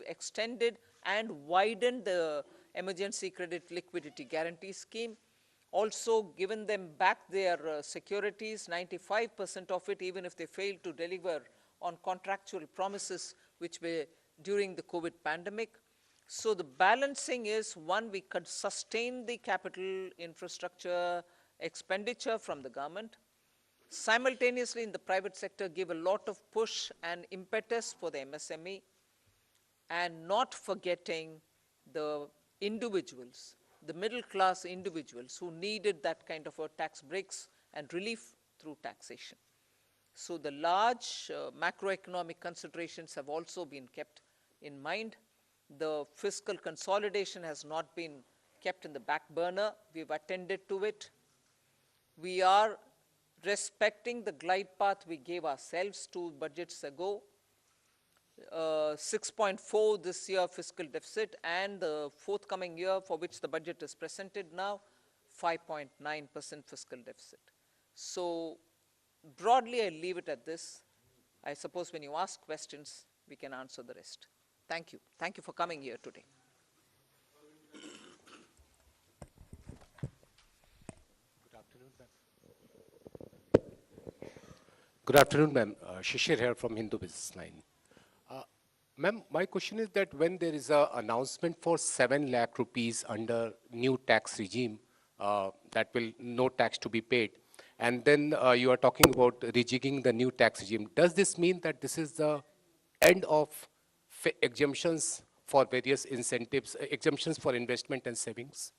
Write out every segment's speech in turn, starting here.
extended and widened the emergency credit liquidity guarantee scheme. Also given them back their securities, 95% of it, even if they fail to deliver on contractual promises which were during the COVID pandemic. So the balancing is, one, we could sustain the capital infrastructure expenditure from the government. Simultaneously, in the private sector, give a lot of push and impetus for the MSME, and not forgetting the individuals, the middle class individuals who needed that kind of a tax breaks and relief through taxation. So the large macroeconomic considerations have also been kept in mind. The fiscal consolidation has not been kept in the back burner. We've attended to it. We are respecting the glide path we gave ourselves 2 budgets ago. 6.4 this year fiscal deficit, and the forthcoming year for which the budget is presented now, 5.9% fiscal deficit. So broadly, I leave it at this. I suppose when you ask questions, we can answer the rest. Thank you. Thank you for coming here today. Good afternoon, ma'am. Shishir here from Hindu Business Line. Ma'am, my question is that when there is an announcement for 7 lakh rupees under new tax regime, that will no tax to be paid, and then you are talking about rejigging the new tax regime, does this mean that this is the end of exemptions for various incentives, exemptions for investment and savings?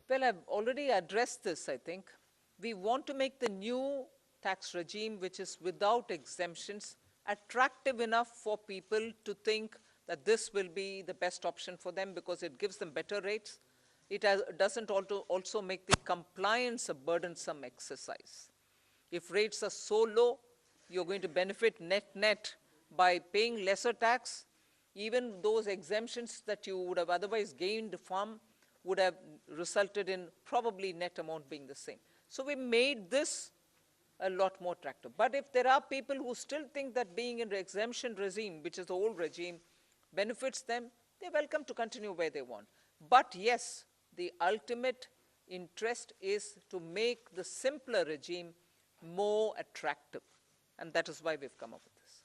Well, I've already addressed this, I think. We want to make the new tax regime, which is without exemptions, attractive enough for people to think that this will be the best option for them because it gives them better rates. It doesn't also make the compliance a burdensome exercise. If rates are so low, you're going to benefit net by paying lesser tax. Even those exemptions that you would have otherwise gained from would have resulted in probably net amount being the same. So we made this a lot more attractive. But if there are people who still think that being in the exemption regime, which is the old regime, benefits them, they're welcome to continue where they want. But yes, the ultimate interest is to make the simpler regime more attractive. And that is why we've come up with this.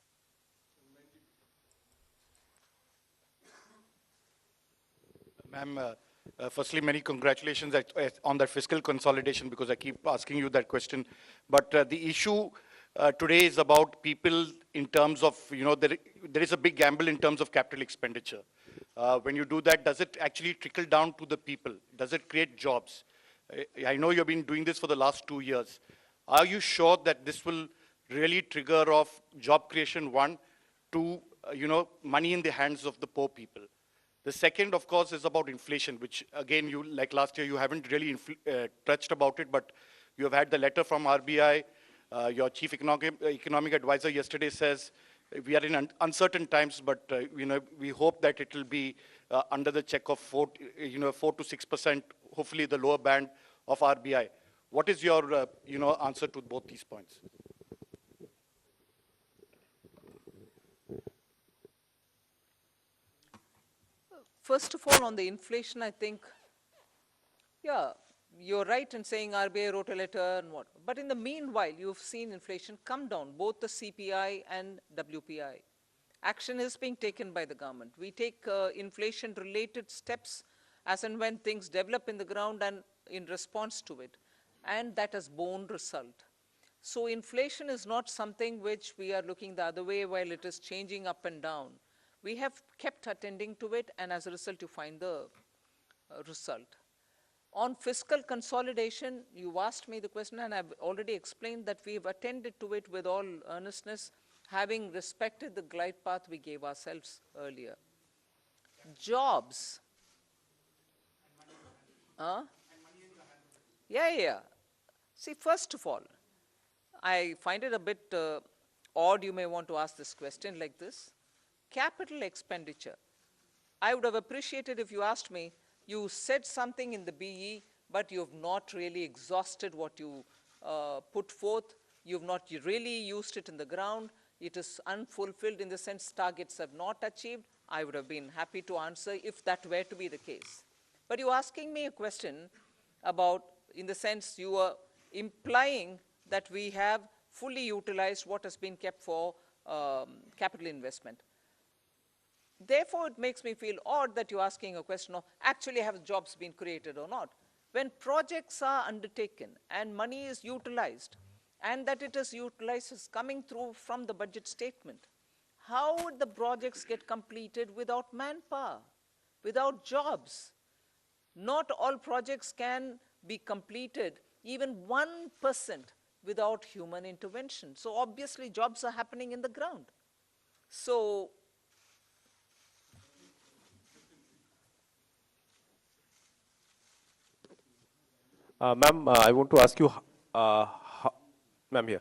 Ma'am, firstly, many congratulations on that fiscal consolidation, because I keep asking you that question. But the issue today is about people in terms of, there is a big gamble in terms of capital expenditure. When you do that, does it actually trickle down to the people? Does it create jobs? I know you've been doing this for the last 2 years. Are you sure that this will really trigger off job creation, one, to, money in the hands of the poor people? The second, of course, is about inflation, which again, like last year, you haven't really touched about it, but you have had the letter from RBI. Your chief economic advisor yesterday says we are in uncertain times, but we hope that it will be under the check of 4 to 6%, hopefully the lower band of RBI. What is your answer to both these points? First of all, on the inflation, I think, yeah, you're right in saying RBI wrote a letter and what. But in the meanwhile, you've seen inflation come down, both the CPI and WPI. Action is being taken by the government. We take inflation-related steps as and when things develop in the ground and in response to it. And that has borne result. So inflation is not something which we are looking the other way while it is changing up and down. We have kept attending to it, and as a result, you find the result. On fiscal consolidation, you asked me the question, and I've already explained that we've attended to it with all earnestness, having respected the glide path we gave ourselves earlier. Jobs. Yeah. See, first of all, I find it a bit odd you may want to ask this question like this. Capital expenditure. I would have appreciated if you asked me, you said something in the BE, but you've not really exhausted what you put forth. You've not really used it in the ground. it is unfulfilled in the sense targets have not achieved, I would have been happy to answer if that were to be the case. But you're asking me a question about, in the sense you are implying that we have fully utilized what has been kept for capital investment. Therefore, it makes me feel odd that you're asking a question of actually have jobs been created or not. When projects are undertaken and money is utilized, and that it is utilized is coming through from the budget statement, how would the projects get completed without manpower, without jobs? Not all projects can be completed, even 1%, without human intervention. So obviously jobs are happening in the ground. So Ma'am, I want to ask you, ma'am here.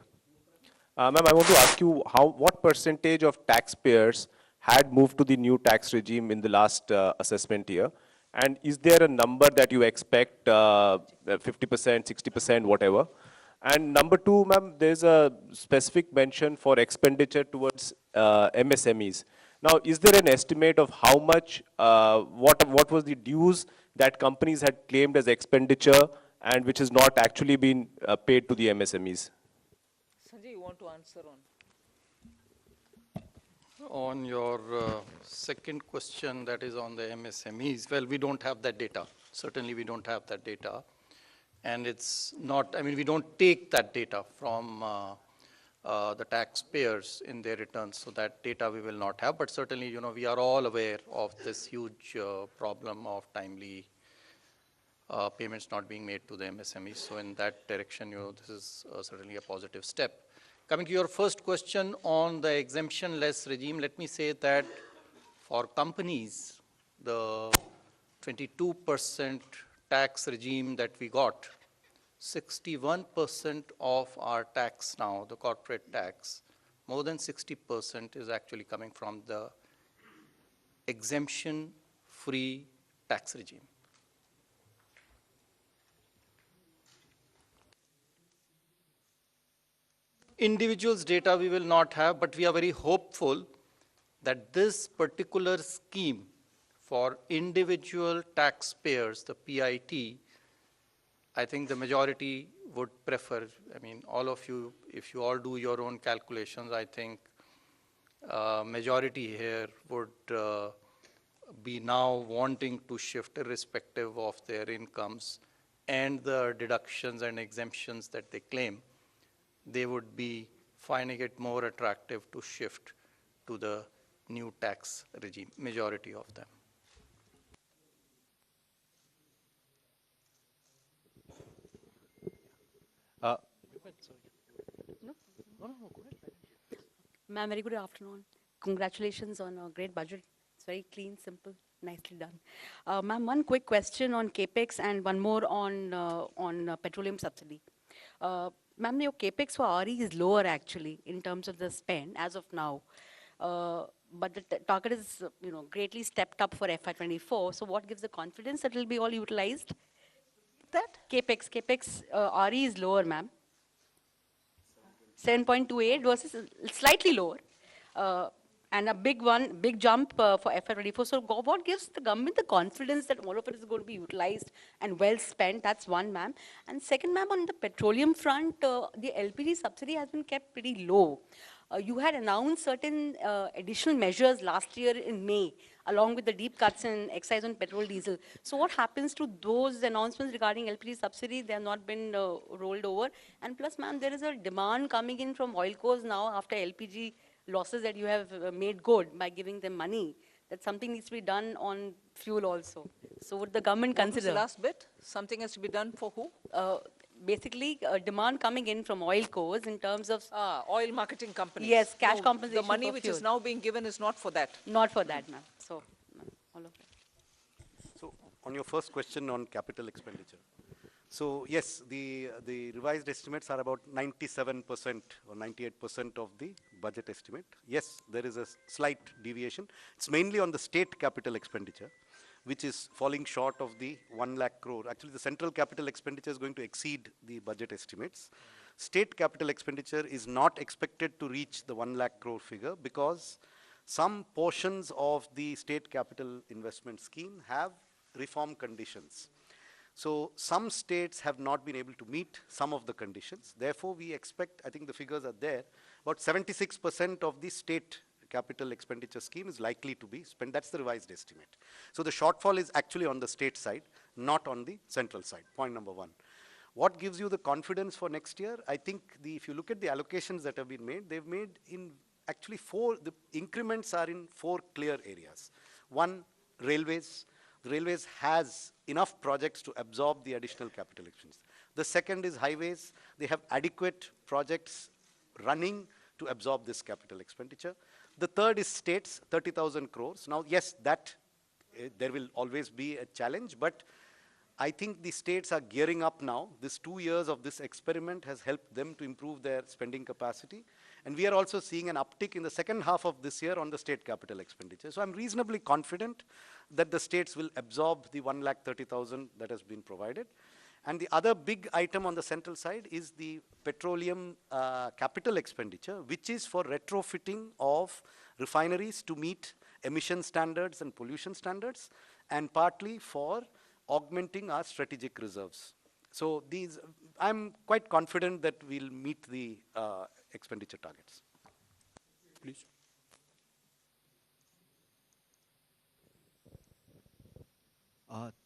Ma'am, I want to ask you what percentage of taxpayers had moved to the new tax regime in the last assessment year? And is there a number that you expect, 50%, 60%, whatever? And number two, ma'am, there's a specific mention for expenditure towards MSMEs. Now, is there an estimate of how much, what was the dues that companies had claimed as expenditure and which has not actually been paid to the MSMEs? Sanjay, you want to answer on? On your second question, that is on the MSMEs, well, we don't have that data. Certainly, we don't have that data. And it's not, I mean, we don't take that data from the taxpayers in their returns. So that data we will not have. But certainly, you know, we are all aware of this huge problem of timely payments not being made to the MSMEs. So in that direction, you know, this is certainly a positive step. Coming to your first question on the exemption-less regime, let me say that for companies, the 22% tax regime that we got, 61% of our tax now, the corporate tax, more than 60% is actually coming from the exemption-free tax regime. Individuals' data we will not have, but we are very hopeful that this particular scheme for individual taxpayers, the PIT, I think the majority would prefer. I mean, all of you, if you all do your own calculations, I think majority here would be now wanting to shift irrespective of their incomes and the deductions and exemptions that they claim. They would be finding it more attractive to shift to the new tax regime, majority of them. Ma'am, very good afternoon. Congratulations on a great budget. It's very clean, simple, nicely done. Ma'am, one quick question on CAPEX and one more on petroleum subsidy. Ma'am, your CAPEX for RE is lower actually in terms of the spend as of now. But the target is, you know, greatly stepped up for FY24. So what gives the confidence that it will be all utilized? That CAPEX RE is lower, ma'am. 7.28 versus slightly lower. And a big jump for FY24. So what gives the government the confidence that all of it is going to be utilized and well spent? That's one, ma'am. And second, ma'am, on the petroleum front, the LPG subsidy has been kept pretty low. You had announced certain additional measures last year in May, along with the deep cuts in excise on petrol, diesel. So what happens to those announcements regarding LPG subsidy? They have not been rolled over. And plus, ma'am, there is a demand coming in from oil cores now after LPG losses that you have made good by giving them money, that something needs to be done on fuel also. So would the government What consider? was the last bit? Something has to be done for who? Basically, demand coming in from oil cores in terms of... Oil marketing companies. Yes, cash compensation the money for which fuel. is now being given is not for that. Not for that, ma'am. So, all of that. So, on your first question on capital expenditure. So, yes, the revised estimates are about 97% or 98% of the budget estimate. Yes, there is a slight deviation. It's mainly on the state capital expenditure, which is falling short of the 1 lakh crore. Actually, the central capital expenditure is going to exceed the budget estimates. state capital expenditure is not expected to reach the 1 lakh crore figure because some portions of the state capital investment scheme have reform conditions. So some states have not been able to meet some of the conditions. Therefore, we expect, I think the figures are there, about 76% of the state capital expenditure scheme is likely to be spent. That's the revised estimate. So the shortfall is actually on the state side, not on the central side, point number one. What gives you the confidence for next year? I think if you look at the allocations that have been made, they've made in actually the increments are in 4 clear areas. One, railways. The railways has enough projects to absorb the additional capital expenditure. The second is highways. They have adequate projects running to absorb this capital expenditure. The third is states, 30,000 crores. Now, yes, there will always be a challenge, but I think the states are gearing up now. This 2 years of this experiment has helped them to improve their spending capacity. And we are also seeing an uptick in the second half of this year on the state capital expenditure. So I'm reasonably confident that the states will absorb the 1,30,000 that has been provided. And the other big item on the central side is the petroleum capital expenditure, which is for retrofitting of refineries to meet emission standards and pollution standards, and partly for augmenting our strategic reserves. So I'm quite confident that we'll meet the expenditure targets. Please.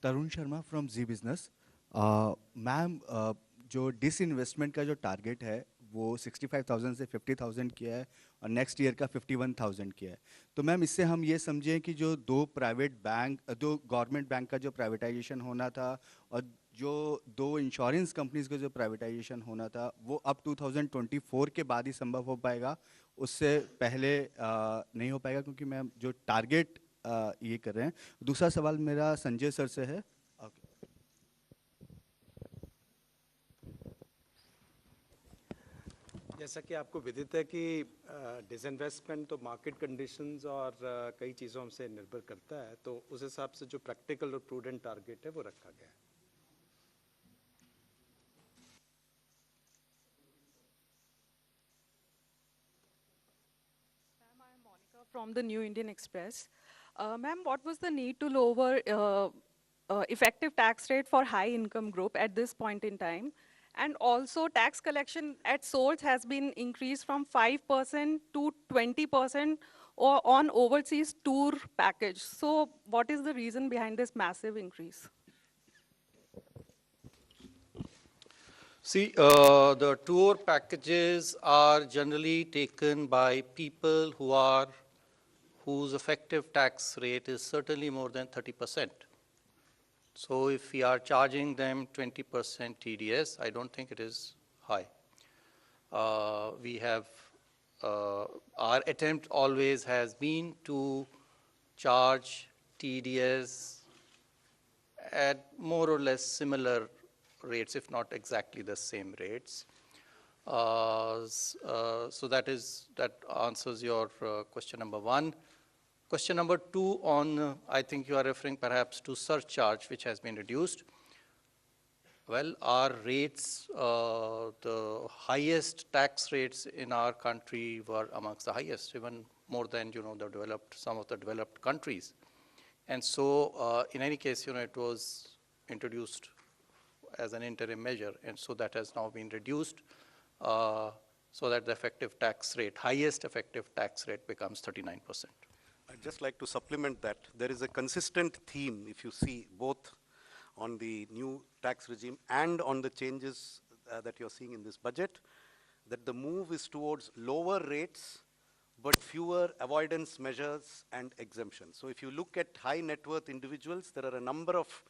Tarun Sharma from Zee business. Ma'am, जो disinvestment का जो target है वो 65,000 से 50,000 किया है और next year का 51,000 किया है। तो मैम, इससे हम ये समझें कि जो दो गवर्नमेंट बैंक का जो प्राइवेटाइजेशन होना था और जो 2 इंश्योरेंस कंपनीज का जो प्राइवेटाइजेशन होना था वो अब 2024 के बाद ही संभव हो पाएगा, उससे पहले नहीं हो पाएगा, क्योंकि मैम जो टारगेट ये कर रहे हैं। दूसरा सवाल मेरा संजय सर से है। जैसा कि आपको विदित है कि डिसइन्वेस्टमेंट तो मार्केट कंडीशंस और कई चीज़ों से निर्भर करता है, तो उस हिसाब से जो प्रैक्टिकल और प्रूडेंट टारगेट है वो रखा गया है। From the New Indian Express. Ma'am, what was the need to lower effective tax rate for high income group at this point in time? And also tax collection at source has been increased from 5% to 20% or on overseas tour package. So what is the reason behind this massive increase? See, the tour packages are generally taken by people whose effective tax rate is certainly more than 30%. So if we are charging them 20% TDS, I don't think it is high. Our attempt always has been to charge TDS at more or less similar rates, if not exactly the same rates. So that answers your question number 1. Question number 2 on, I think you are referring perhaps to surcharge, which has been reduced. Well, our rates, the highest tax rates in our country were amongst the highest, even more than, some of the developed countries. And so, in any case, it was introduced as an interim measure, and so that has now been reduced, so that the effective tax rate, highest effective tax rate becomes 39%. I'd just like to supplement that. There is a consistent theme, if you see, both on the new tax regime and on the changes that you're seeing in this budget, that the move is towards lower rates, but fewer avoidance measures and exemptions. So if you look at high net worth individuals, there are a number of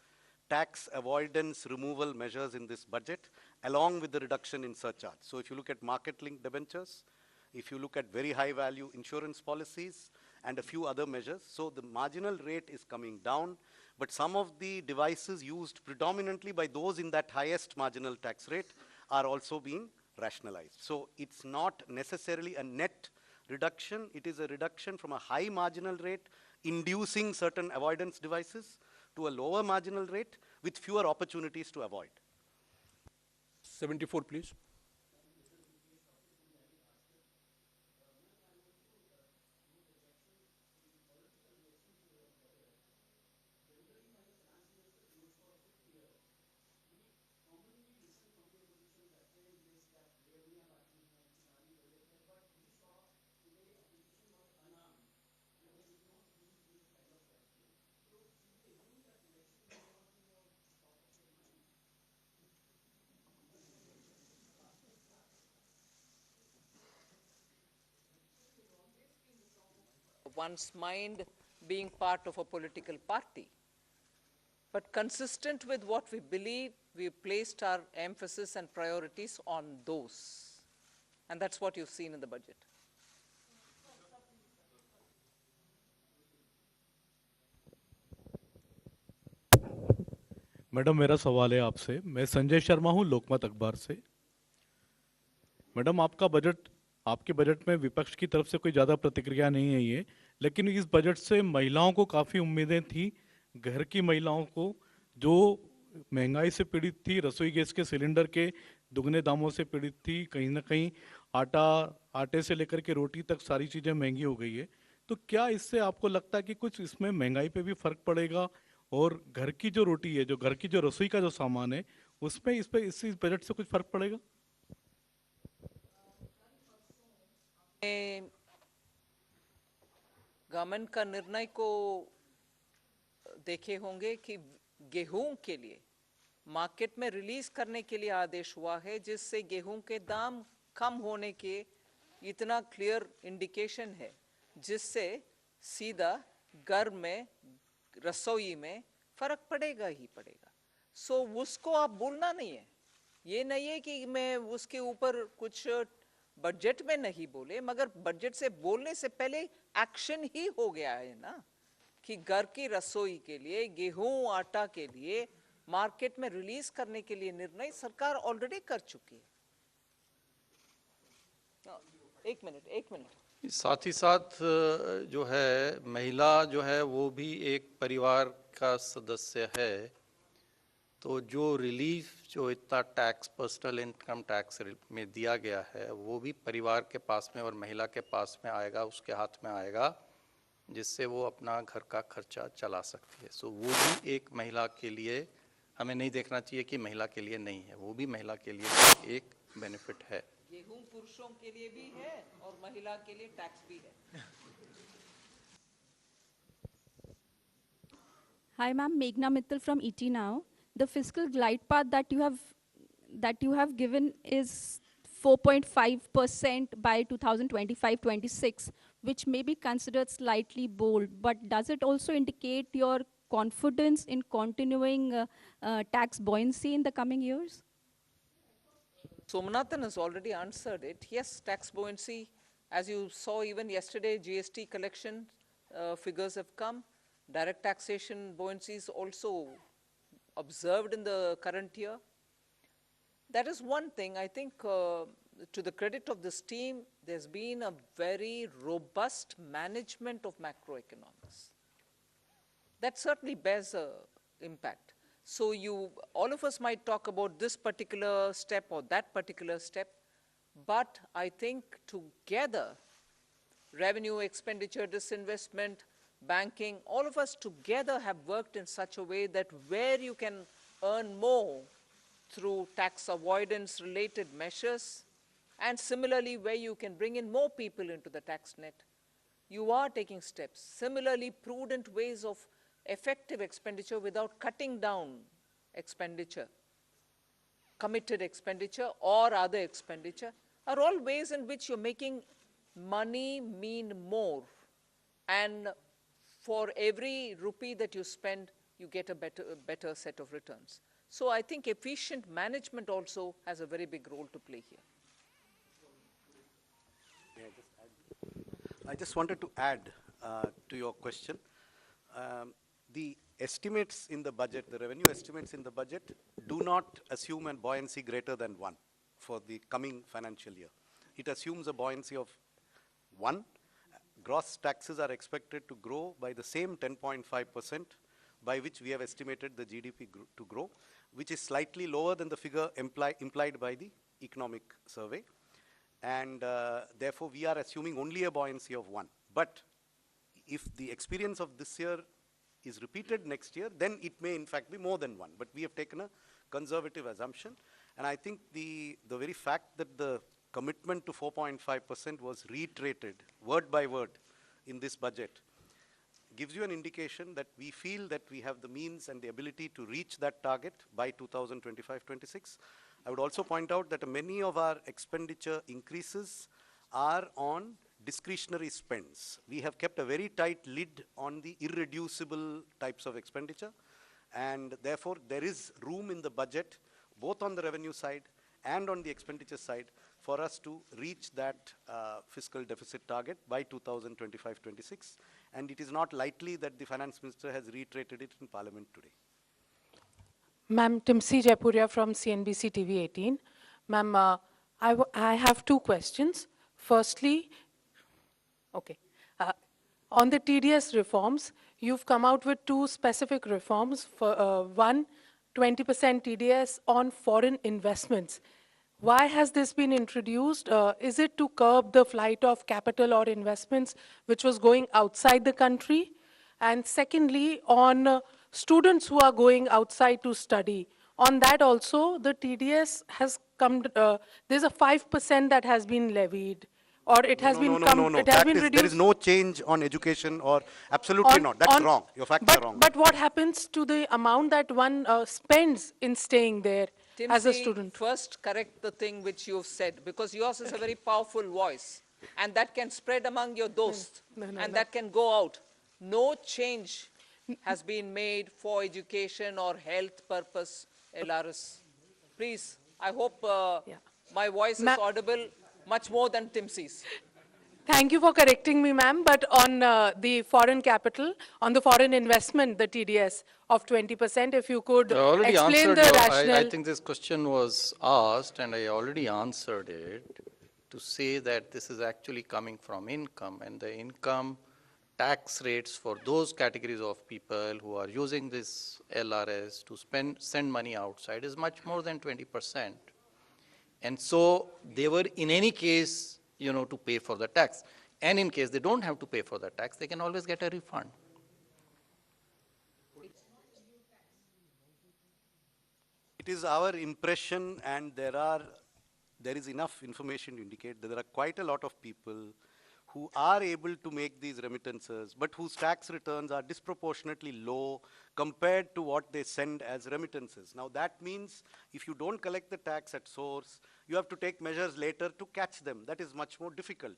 tax avoidance removal measures in this budget, along with the reduction in surcharge. So if you look at market-linked debentures, if you look at very high-value insurance policies, and a few other measures. So the marginal rate is coming down, but some of the devices used predominantly by those in that highest marginal tax rate are also being rationalized. So it's not necessarily a net reduction, it is a reduction from a high marginal rate inducing certain avoidance devices to a lower marginal rate with fewer opportunities to avoid. 74, please. one's mind being part of a political party. But consistent with what we believe, we placed our emphasis and priorities on those. And that's what you've seen in the budget. Madam मेरा सवाल है आपसे। मैं संजय शर्मा हूं लोकमत अखबार से। Madam आपके budget में विपक्ष की तरफ से कोई ज़्यादा प्रतिक्रिया नहीं है ये, लेकिन इस बजट से महिलाओं को काफ़ी उम्मीदें थी। घर की महिलाओं को जो महंगाई से पीड़ित थी, रसोई गैस के सिलेंडर के दुगने दामों से पीड़ित थी, कहीं ना कहीं आटे से लेकर के रोटी तक सारी चीज़ें महंगी हो गई है। तो क्या इससे आपको लगता है कि कुछ इसमें महंगाई पे भी फर्क पड़ेगा और घर की जो रोटी है, जो घर की जो रसोई का जो सामान है, उसमें इस बजट से कुछ फर्क पड़ेगा? गवर्नमेंट का निर्णय को देखे होंगे कि गेहूं के लिए मार्केट में रिलीज करने के लिए आदेश हुआ है, जिससे गेहूं के दाम कम होने के इतना क्लियर इंडिकेशन है, जिससे सीधा घर में रसोई में फर्क पड़ेगा ही पड़ेगा। सो उसको आप बोलना नहीं है, ये नहीं है कि मैं उसके ऊपर कुछ बजट में नहीं बोले, मगर बजट से बोलने से पहले एक्शन ही हो गया है ना, कि घर की रसोई के लिए गेहूं आटा के लिए मार्केट में रिलीज करने के लिए निर्णय सरकार ऑलरेडी कर चुकी है। एक मिनट। साथ ही साथ जो है महिला जो है वो भी एक परिवार का सदस्य है, तो जो रिलीफ जो इतना टैक्स पर्सनल इनकम टैक्स में दिया गया है वो भी परिवार के पास में और महिला के पास में आएगा, उसके हाथ में आएगा, जिससे वो अपना घर का खर्चा चला सकती है। सो वो भी एक महिला के लिए, हमें नहीं देखना चाहिए कि महिला के लिए नहीं है, वो भी महिला के लिए एक बेनिफिट है। गेहूं पुरुषों के लिए भी है और महिला के लिए टैक्स भी है। Hi, ma'am. Meghna Mittal from ET Now. The fiscal glide path that you have given is 4.5% by 2025-26, which may be considered slightly bold. But does it also indicate your confidence in continuing tax buoyancy in the coming years? Somanathan has already answered it. Yes, tax buoyancy, as you saw even yesterday, GST collection figures have come. Direct taxation buoyancy is also observed in the current year. That is one thing. I think to the credit of this team, there's been a very robust management of macroeconomics. That certainly bears an impact. So all of us might talk about this particular step or that particular step, but I think together, revenue, expenditure, disinvestment, banking, all of us together have worked in such a way that where you can earn more through tax avoidance related measures, and similarly where you can bring in more people into the tax net, you are taking steps. Similarly, prudent ways of effective expenditure without cutting down expenditure, committed expenditure or other expenditure, are all ways in which you're making money mean more. And for every rupee that you spend, you get a better set of returns. So I think efficient management also has a very big role to play here. I just wanted to add to your question. The estimates in the budget, the revenue estimates in the budget, do not assume a buoyancy greater than 1 for the coming financial year. It assumes a buoyancy of 1. Gross taxes are expected to grow by the same 10.5%, by which we have estimated the GDP to grow, which is slightly lower than the figure implied by the economic survey. And therefore, we are assuming only a buoyancy of 1. But if the experience of this year is repeated next year, then it may in fact be more than 1. But we have taken a conservative assumption. And I think the very fact that the commitment to 4.5% was reiterated word by word in this budget gives you an indication that we feel that we have the means and the ability to reach that target by 2025-26. I would also point out that many of our expenditure increases are on discretionary spends. We have kept a very tight lid on the irreducible types of expenditure, and therefore there is room in the budget, both on the revenue side and on the expenditure side, for us to reach that fiscal deficit target by 2025-26. And it is not likely that the finance minister has reiterated it in parliament today. Ma'am, Timsi Jaipuria from CNBC TV 18. Ma'am, I have two questions. Firstly, okay, on the TDS reforms, you've come out with two specific reforms. For one, 20% TDS on foreign investments. Why has this been introduced? Is it to curb the flight of capital or investments which was going outside the country? And secondly, on students who are going outside to study, on that also the TDS has come, there's a 5% that has been levied, or it has been it has been reduced. There is no change on education, or absolutely not. That's wrong. Your facts are wrong. But what happens to the amount that one spends in staying there as a Timsi, student? first correct the thing which you've said, because yours is a very powerful voice, and that can spread among your dosts, and that can go out. No change has been made for education or health purpose, LRS. Please, I hope my voice is audible much more than Timsi's. Thank you for correcting me, ma'am. But on the foreign capital, on the foreign investment, the TDS of 20%, if you could I already explain answered the your, rationale. I think this question was asked, and I already answered it to say that this is actually coming from income, and the income tax rates for those categories of people who are using this LRS to send money outside is much more than 20%. And so they were in any case, to pay for the tax. And in case they don't have to pay for the tax, they can always get a refund. It is our impression, and there is enough information to indicate that there are quite a lot of people who are able to make these remittances, but whose tax returns are disproportionately low compared to what they send as remittances. Now that means if you don't collect the tax at source, you have to take measures later to catch them. That is much more difficult.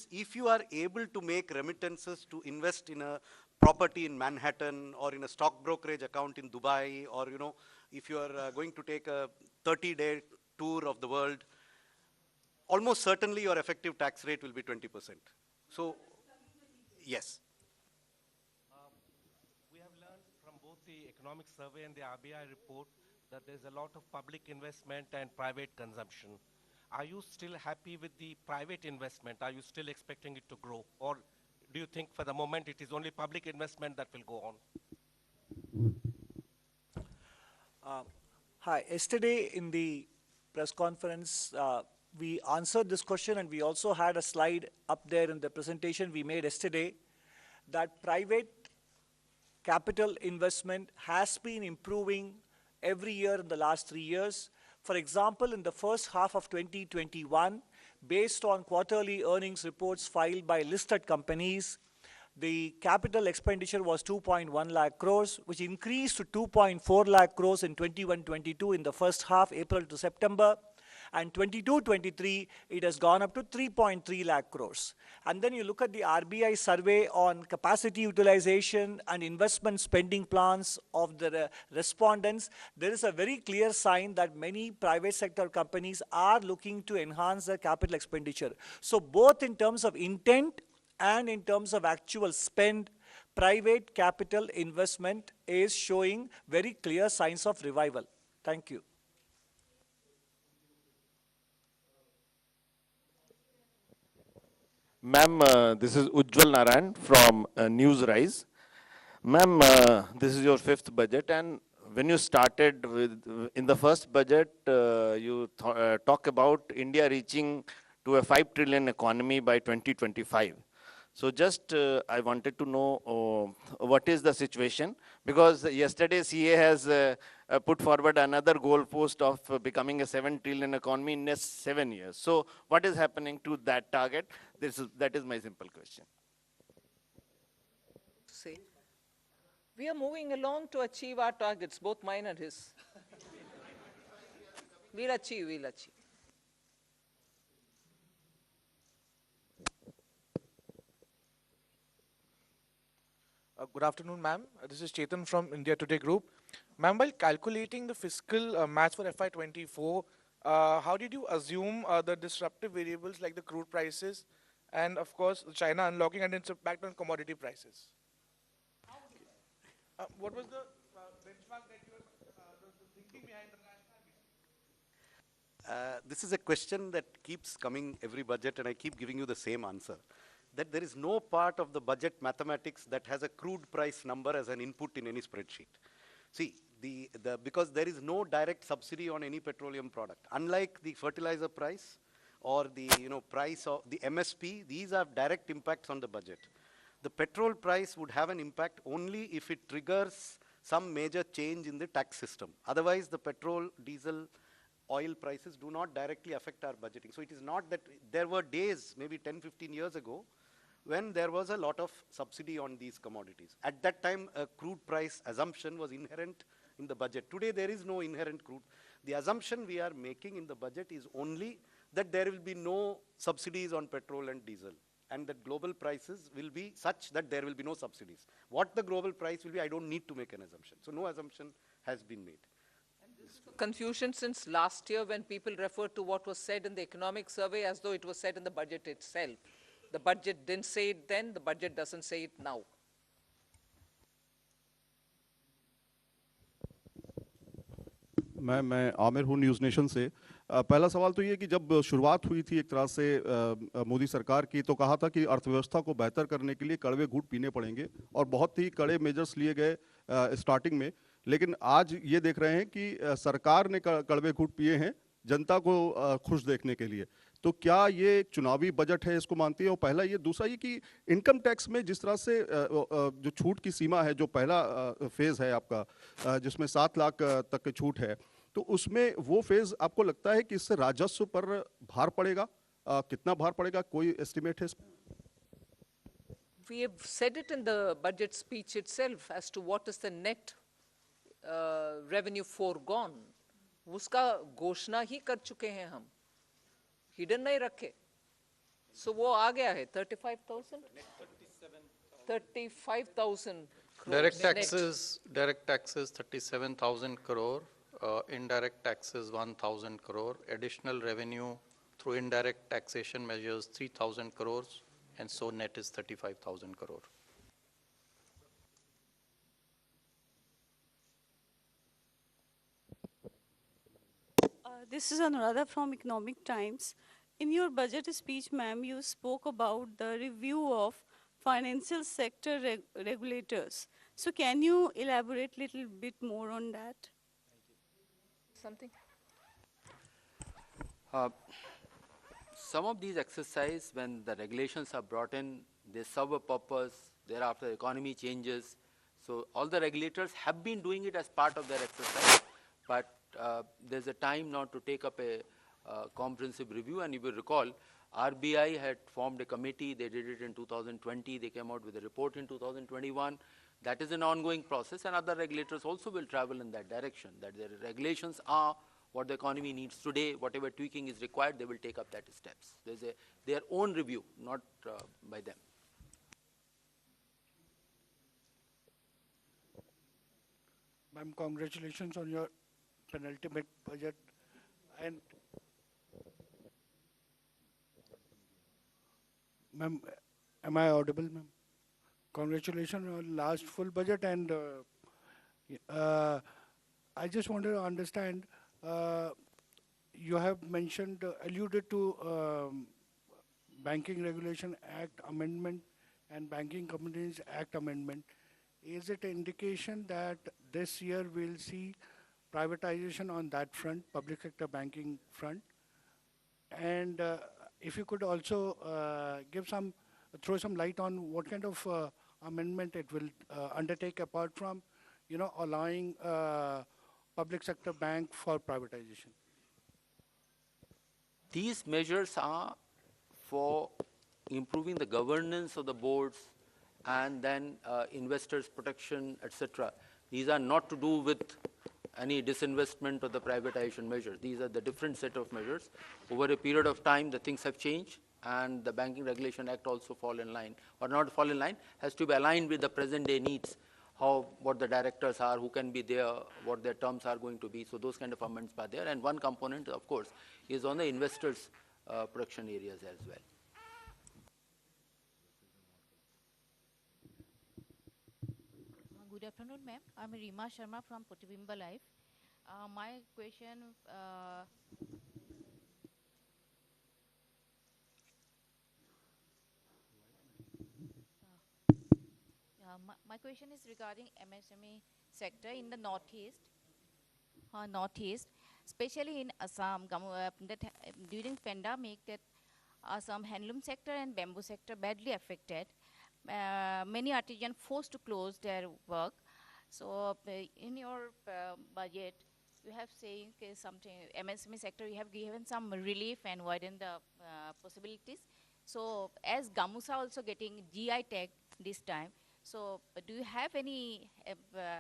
If you are able to make remittances to invest in a property in Manhattan, or in a stock brokerage account in Dubai, or if you are going to take a 30-day tour of the world, almost certainly your effective tax rate will be 20%. So, yes. We have learned from both the economic survey and the RBI report that there's a lot of public investment and private consumption. Are you still happy with the private investment? Are you still expecting it to grow? Or do you think for the moment it is only public investment that will go on? Hi, yesterday in the press conference, we answered this question, and we also had a slide up there in the presentation we made yesterday that private capital investment has been improving every year in the last 3 years. For example, in the first half of 2021, based on quarterly earnings reports filed by listed companies, the capital expenditure was 2.1 lakh crores, which increased to 2.4 lakh crores in 21-22 in the first half, April to September. And 22-23, it has gone up to 3.3 lakh crores. And then you look at the RBI survey on capacity utilization and investment spending plans of the respondents. There is a very clear sign that many private sector companies are looking to enhance their capital expenditure. So both in terms of intent and in terms of actual spend, private capital investment is showing very clear signs of revival. Thank you. Ma'am, this is Ujjwal Narayan from News Rise. Ma'am, this is your 5th budget, and when you started in the first budget, you talk about India reaching to a 5 trillion economy by 2025. So just I wanted to know what is the situation, because yesterday CA has put forward another goal post of becoming a 7 trillion economy in next 7 years. So what is happening to that target? That is my simple question. See, we are moving along to achieve our targets, both mine and his. We'll achieve, we'll achieve. Good afternoon, ma'am. This is Chetan from India Today Group. Ma'am, while calculating the fiscal match for FY24, how did you assume the disruptive variables like the crude prices and, of course, China unlocking and its impact on commodity prices? What was the benchmark that you were the thinking behind the rationale? This is a question that keeps coming every budget, and I keep giving you the same answer. That there is no part of the budget mathematics that has a crude price number as an input in any spreadsheet. See, because there is no direct subsidy on any petroleum product. Unlike the fertilizer price or the price of the MSP, these have direct impacts on the budget. The petrol price would have an impact only if it triggers some major change in the tax system. Otherwise, the petrol, diesel, oil prices do not directly affect our budgeting. So it is not that there were days, maybe 10, 15 years ago, when there was a lot of subsidy on these commodities. At that time, a crude price assumption was inherent in the budget. Today, there is no inherent crude. The assumption we are making in the budget is only that there will be no subsidies on petrol and diesel, and that global prices will be such that there will be no subsidies. What the global price will be, I don't need to make an assumption. So no assumption has been made. Confusion since last year when people referred to what was said in the economic survey as though it was said in the budget itself. The budget didn't say it then, the budget doesn't say it now. मैं आमिर हूँ news nation से। पहला सवाल तो ये कि जब शुरुआत हुई थी एक तरह से मोदी सरकार की, तो कहा था कि अर्थव्यवस्था को बेहतर करने के लिए कड़वे घूंट पीने पड़ेंगे और बहुत ही कड़े मेजर्स लिए गए स्टार्टिंग में। लेकिन आज ये देख रहे हैं कि सरकार ने कड़वे घूंट पिए हैं जनता को खुश देखने के लिए। तो क्या ये एक चुनावी बजट है, इसको मानती है? और पहला ये, दूसरा ये कि इनकम टैक्स में जिस तरह से जो छूट की सीमा है, जो पहला फेज़ है आपका जिसमें 7 लाख तक की छूट है, तो उसमें वो फेज़ आपको लगता है कि इससे राजस्व पर भार पड़ेगा? कितना भार पड़ेगा, कोई एस्टिमेट है इसमें? We have said it in the budget speech itself as to what is the net revenue foregone. उसका घोषणा ही कर चुके हैं हम, हिडन नहीं रखे। So वो आ गया है 35,000? 35,000 Direct taxes 37,000 crore, indirect taxes 1,000 crore, additional revenue through indirect taxation measures 3,000 crores, and so net is 35,000 crore. This is Anuradha from Economic Times. In your budget speech, ma'am, you spoke about the review of financial sector regulators. So can you elaborate a little bit more on that? Something? Some of these exercises, when the regulations are brought in, they serve a purpose. Thereafter, the economy changes. So all the regulators have been doing it as part of their exercise, but there's a time now to take up a comprehensive review. And you will recall, RBI had formed a committee. They did it in 2020. They came out with a report in 2021. That is an ongoing process, and other regulators also will travel in that direction, that their regulations are what the economy needs today. Whatever tweaking is required, they will take up that steps. There's their own review, not by them. Ma'am, congratulations on your penultimate budget. And ma'am, am I audible, ma'am? Congratulations on last full budget, and I just wanted to understand, you have mentioned, alluded to Banking Regulation Act Amendment and Banking Companies Act Amendment. Is it an indication that this year we'll see privatization on that front, public sector banking front? And if you could also throw some light on what kind of amendment it will undertake, apart from, allowing public sector bank for privatization. These measures are for improving the governance of the boards and then investors' protection, etc. These are not to do with any disinvestment or the privatization measures. These are the different set of measures. Over a period of time, the things have changed. and the Banking Regulation Act also fall in line, or not fall in line, has to be aligned with the present day needs, what the directors are, who can be there, what their terms are going to be. So those kind of amendments are there. And one component, of course, is on the investors' protection areas as well. Good afternoon, ma'am. I'm Rima Sharma from Protibimba Live. My question, my question is regarding MSME sector in the northeast, especially in Assam. During pandemic, that Assam handloom sector and bamboo sector badly affected. Many artisans forced to close their work. So in your budget, you have saying something, MSME sector, you have given some relief and widen the possibilities. So as Gamusa also getting GI tag this time, so do you have any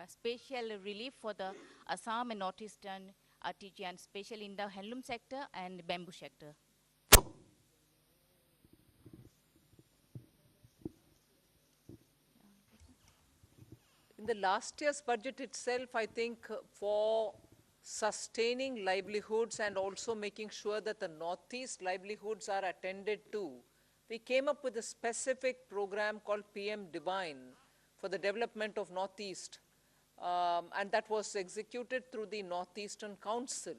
special relief for the Assam and Northeastern artisans, especially in the handloom sector and bamboo sector? In the last year's budget itself, I think for sustaining livelihoods and also making sure that the Northeast livelihoods are attended to, we came up with a specific program called PM Divine for the development of Northeast. And that was executed through the Northeastern Council.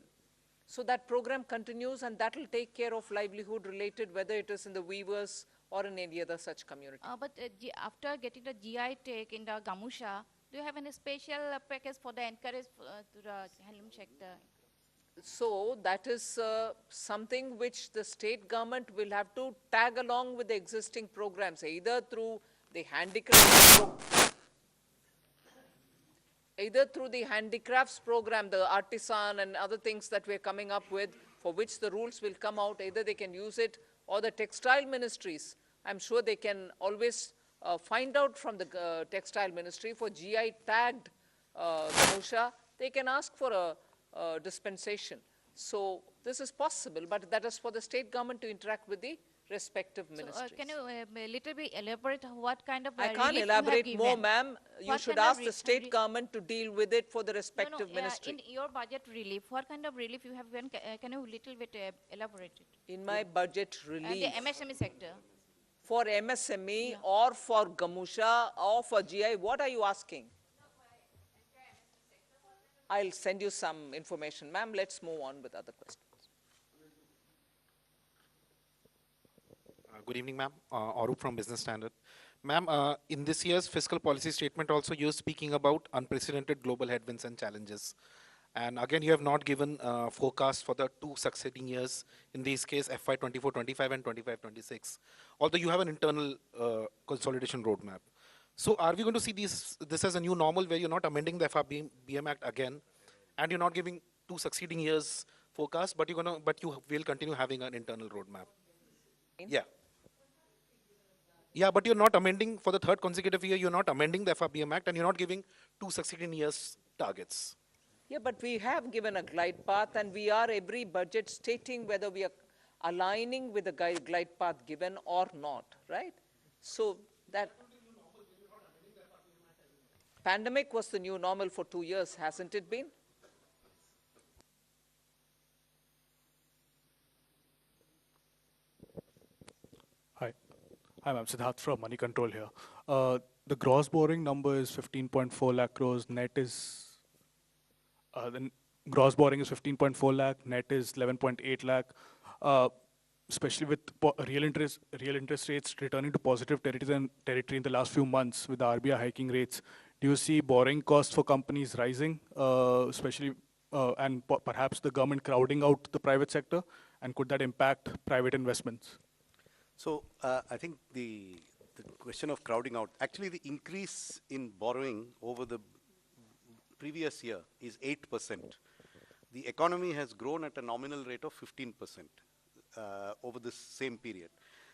So that program continues, and that will take care of livelihood related, whether it is in the weavers or in any other such community. But after getting the GI tag in the Gamusha, do you have any special package for the encourage to the handloom sector? So that is something which the state government will have to tag along with the existing programs, either through the handicrafts program, the artisan and other things that we're coming up with, for which the rules will come out, either they can use it, or the textile ministries. I'm sure they can always find out from the textile ministry for GI tagged Gamusha, they can ask for a dispensation. So this is possible, but that is for the state government to interact with the respective ministries. Can you a little bit elaborate what kind of I can't elaborate more, ma'am. You should ask the state government to deal with it for the respective ministry. In your budget relief, what kind of relief you have given? Can you little bit elaborate it? In my budget relief. The MSME sector. For MSME or for Gamusha or for GI, what are you asking? I'll send you some information. Ma'am, let's move on with other questions. Good evening, ma'am. Arup from Business Standard. Ma'am, in this year's fiscal policy statement also you're speaking about unprecedented global headwinds and challenges. And again, you have not given forecast for the two succeeding years, in this case FY 24-25 and 25-26, although you have an internal consolidation roadmap. So are we going to see this as a new normal where you're not amending the FRBM Act again, and you're not giving two succeeding years forecast, but you will continue having an internal roadmap? Yeah. Yeah, but you're not amending for the third consecutive year, you're not amending the FRBM Act, and you're not giving two succeeding years targets. Yeah, but we have given a glide path, and we are every budget stating whether we are aligning with the glide path given or not, right? So that pandemic was the new normal for 2 years, hasn't it been? Hi, ma'am. Siddharth from Money Control here. The gross borrowing number is 15.4 lakh crores. Net is the gross borrowing is 15.4 lakh. Net is 11.8 lakh. Especially with real interest rates returning to positive territory in the last few months with the RBI hiking rates. Do you see borrowing costs for companies rising, especially and perhaps the government crowding out the private sector? And could that impact private investments? So I think the question of crowding out, actually the increase in borrowing over the previous year is 8%. The economy has grown at a nominal rate of 15% over this same period.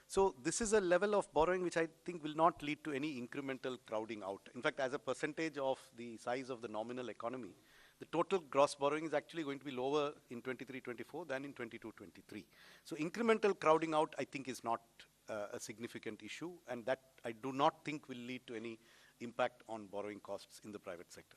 So this is a level of borrowing which I think will not lead to any incremental crowding out. In fact, as a percentage of the size of the nominal economy, the total gross borrowing is actually going to be lower in 23-24 than in 22-23. So incremental crowding out, I think, is not a significant issue, and that I do not think will lead to any impact on borrowing costs in the private sector.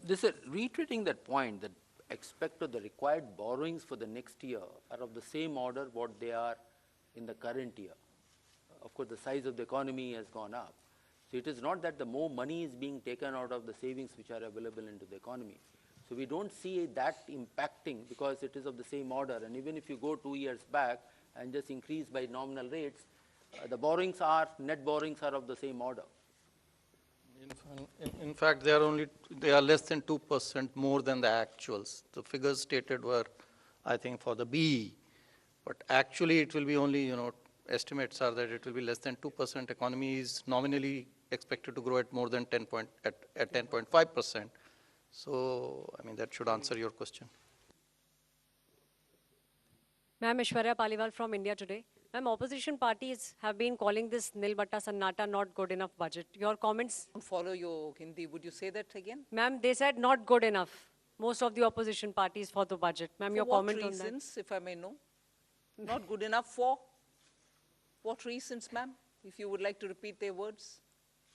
This is reiterating that point that expect the required borrowings for the next year are of the same order what they are in the current year. Of course, the size of the economy has gone up. So it is not that the more money is being taken out of the savings which are available into the economy. So we don't see that impacting because it is of the same order. And even if you go 2 years back and just increase by nominal rates, the borrowings are, net borrowings are of the same order. In fact, they are less than 2% more than the actuals. The figures stated were, I think, for the BE, but actually it will be only, estimates are that it will be less than 2%. Economy is nominally expected to grow at more than 10.5%. So, I mean, that should answer your question. Ma'am, Ishwarya Paliwal from India Today. Ma'am, opposition parties have been calling this Nil Batta Sannata not good enough budget. Your comments? Follow your Hindi. Would you say that again? Ma'am, they said not good enough. Most of the opposition parties for the budget. Ma'am, your comment on that? For what reasons, if I may know? Not good enough for? What reasons, ma'am? If you would like to repeat their words.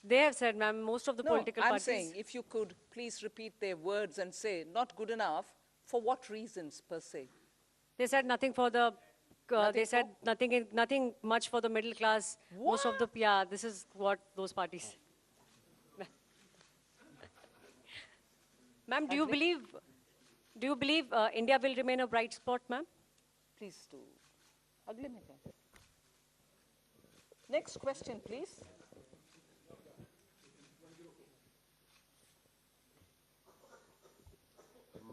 They have said, ma'am, most of the political parties. I'm saying, if you could please repeat their words and say, not good enough, for what reasons per se? They said nothing for the, they said nothing much for the middle class. What? Most of the, yeah, this is what those parties. Ma'am, do you believe India will remain a bright spot, ma'am? Please do. Next question, please.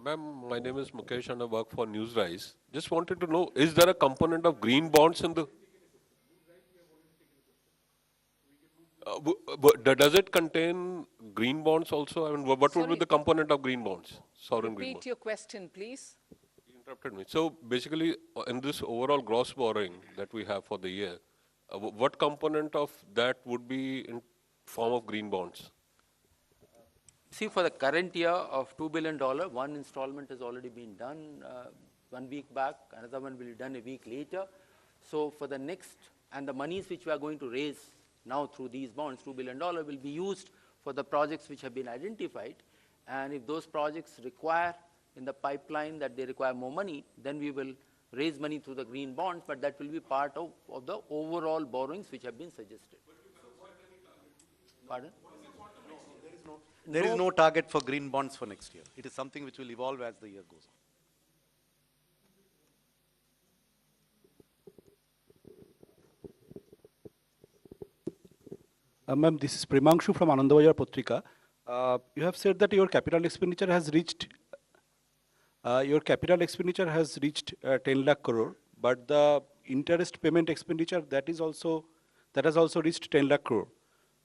Ma'am, my name is Mukesh and I work for Newsrise. Just wanted to know, is there a component of green bonds in the... does it contain green bonds also? I mean, what would be the component of green bonds? Sovereign green bonds. Repeat your question, please. You interrupted me. So basically, in this overall gross borrowing that we have for the year, what component of that would be in form of green bonds? See, for the current year of $2 billion, one installment has already been done 1 week back, another one will be done a week later. So for the next, and the monies which we are going to raise now through these bonds, $2 billion, will be used for the projects which have been identified. And if those projects require in the pipeline that they require more money, then we will raise money through the green bonds, but that will be part of the overall borrowings which have been suggested. Pardon? There is no target for green bonds for next year. It is something which will evolve as the year goes on. Ma'am, this is Primangshu from Anandavajar Patrika. You have said that your capital expenditure has reached 10 lakh crore, but the interest payment expenditure that has also reached 10 lakh crore.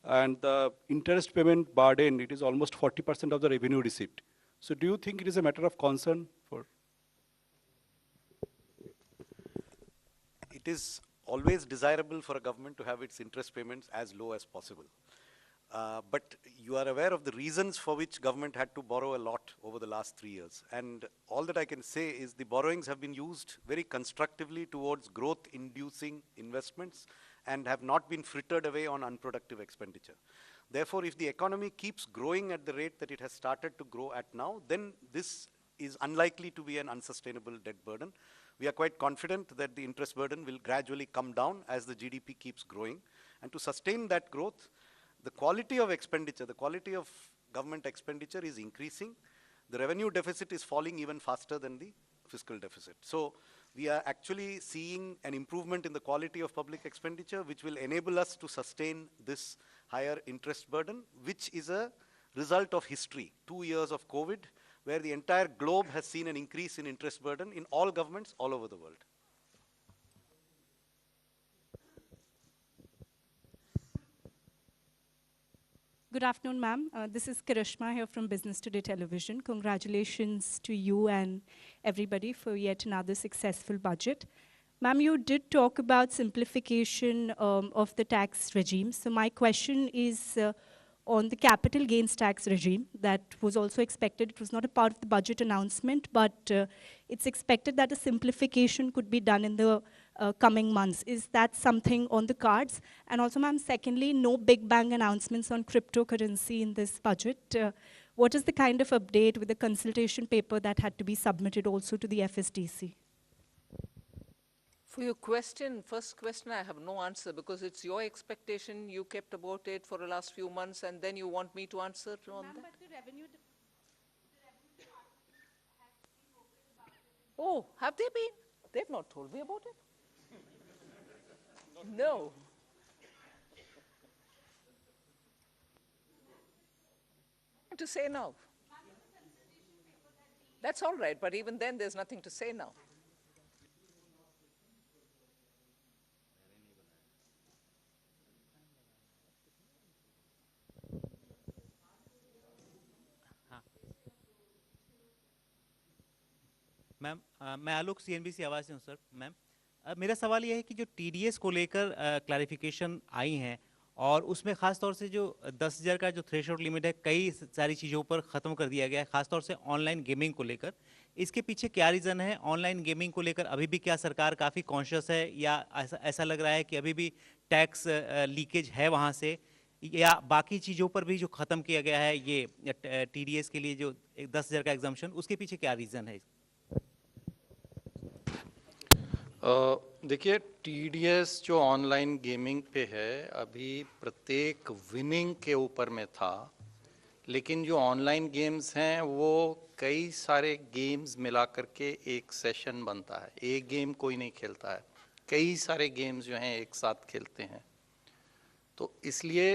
And the interest payment burden, it is almost 40% of the revenue received. So do you think it is a matter of concern for? It is always desirable for a government to have its interest payments as low as possible. But you are aware of the reasons for which government had to borrow a lot over the last 3 years. And all that I can say is the borrowings have been used very constructively towards growth-inducing investments and have not been frittered away on unproductive expenditure. Therefore, if the economy keeps growing at the rate that it has started to grow at now, then this is unlikely to be an unsustainable debt burden. We are quite confident that the interest burden will gradually come down as the GDP keeps growing. And to sustain that growth, the quality of expenditure, the quality of government expenditure is increasing. The revenue deficit is falling even faster than the fiscal deficit. So we are actually seeing an improvement in the quality of public expenditure, which will enable us to sustain this higher interest burden, which is a result of history, 2 years of COVID, where the entire globe has seen an increase in interest burden in all governments all over the world. Good afternoon, ma'am. This is Karishma here from Business Today Television. Congratulations to you and everybody for yet another successful budget. Ma'am, you did talk about simplification of the tax regime. So my question is on the capital gains tax regime that was also expected. It was not a part of the budget announcement, but it's expected that a simplification could be done in the coming months. Is that something on the cards? And also, ma'am, secondly, no big bang announcements on cryptocurrency in this budget. What is the kind of update with the consultation paper that had to be submitted also to the FSDC? For your question, first question, I have no answer because it's your expectation you kept about it for the last few months and then you want me to answer on that? Oh, have they been? They've not told me about it. No. To say now. That's all right, but even then there's nothing to say now. Ma'am मैं आलोक CNBC आवाज़ से हूँ sir. Ma'am मेरा सवाल ये है कि जो टीडीएस को लेकर क्लैरिफिकेशन आई हैं और उसमें ख़ास तौर से जो 10,000 का जो थ्रेशोल्ड लिमिट है कई सारी चीज़ों पर ख़त्म कर दिया गया है, ख़ास तौर से ऑनलाइन गेमिंग को लेकर। इसके पीछे क्या रीज़न है? ऑनलाइन गेमिंग को लेकर अभी भी क्या सरकार काफ़ी कॉन्शियस है या ऐसा लग रहा है कि अभी भी टैक्स लीकेज है वहाँ से, या बाकी चीज़ों पर भी जो ख़त्म किया गया है ये टीडीएस के लिए जो 10,000 का एग्जम्पशन, उसके पीछे क्या रीज़न है? देखिए, टीडीएस जो ऑनलाइन गेमिंग पे है अभी प्रत्येक विनिंग के ऊपर में था, लेकिन जो ऑनलाइन गेम्स हैं वो कई सारे गेम्स मिला करके एक सेशन बनता है। एक गेम कोई नहीं खेलता है, कई सारे गेम्स जो हैं एक साथ खेलते हैं। तो इसलिए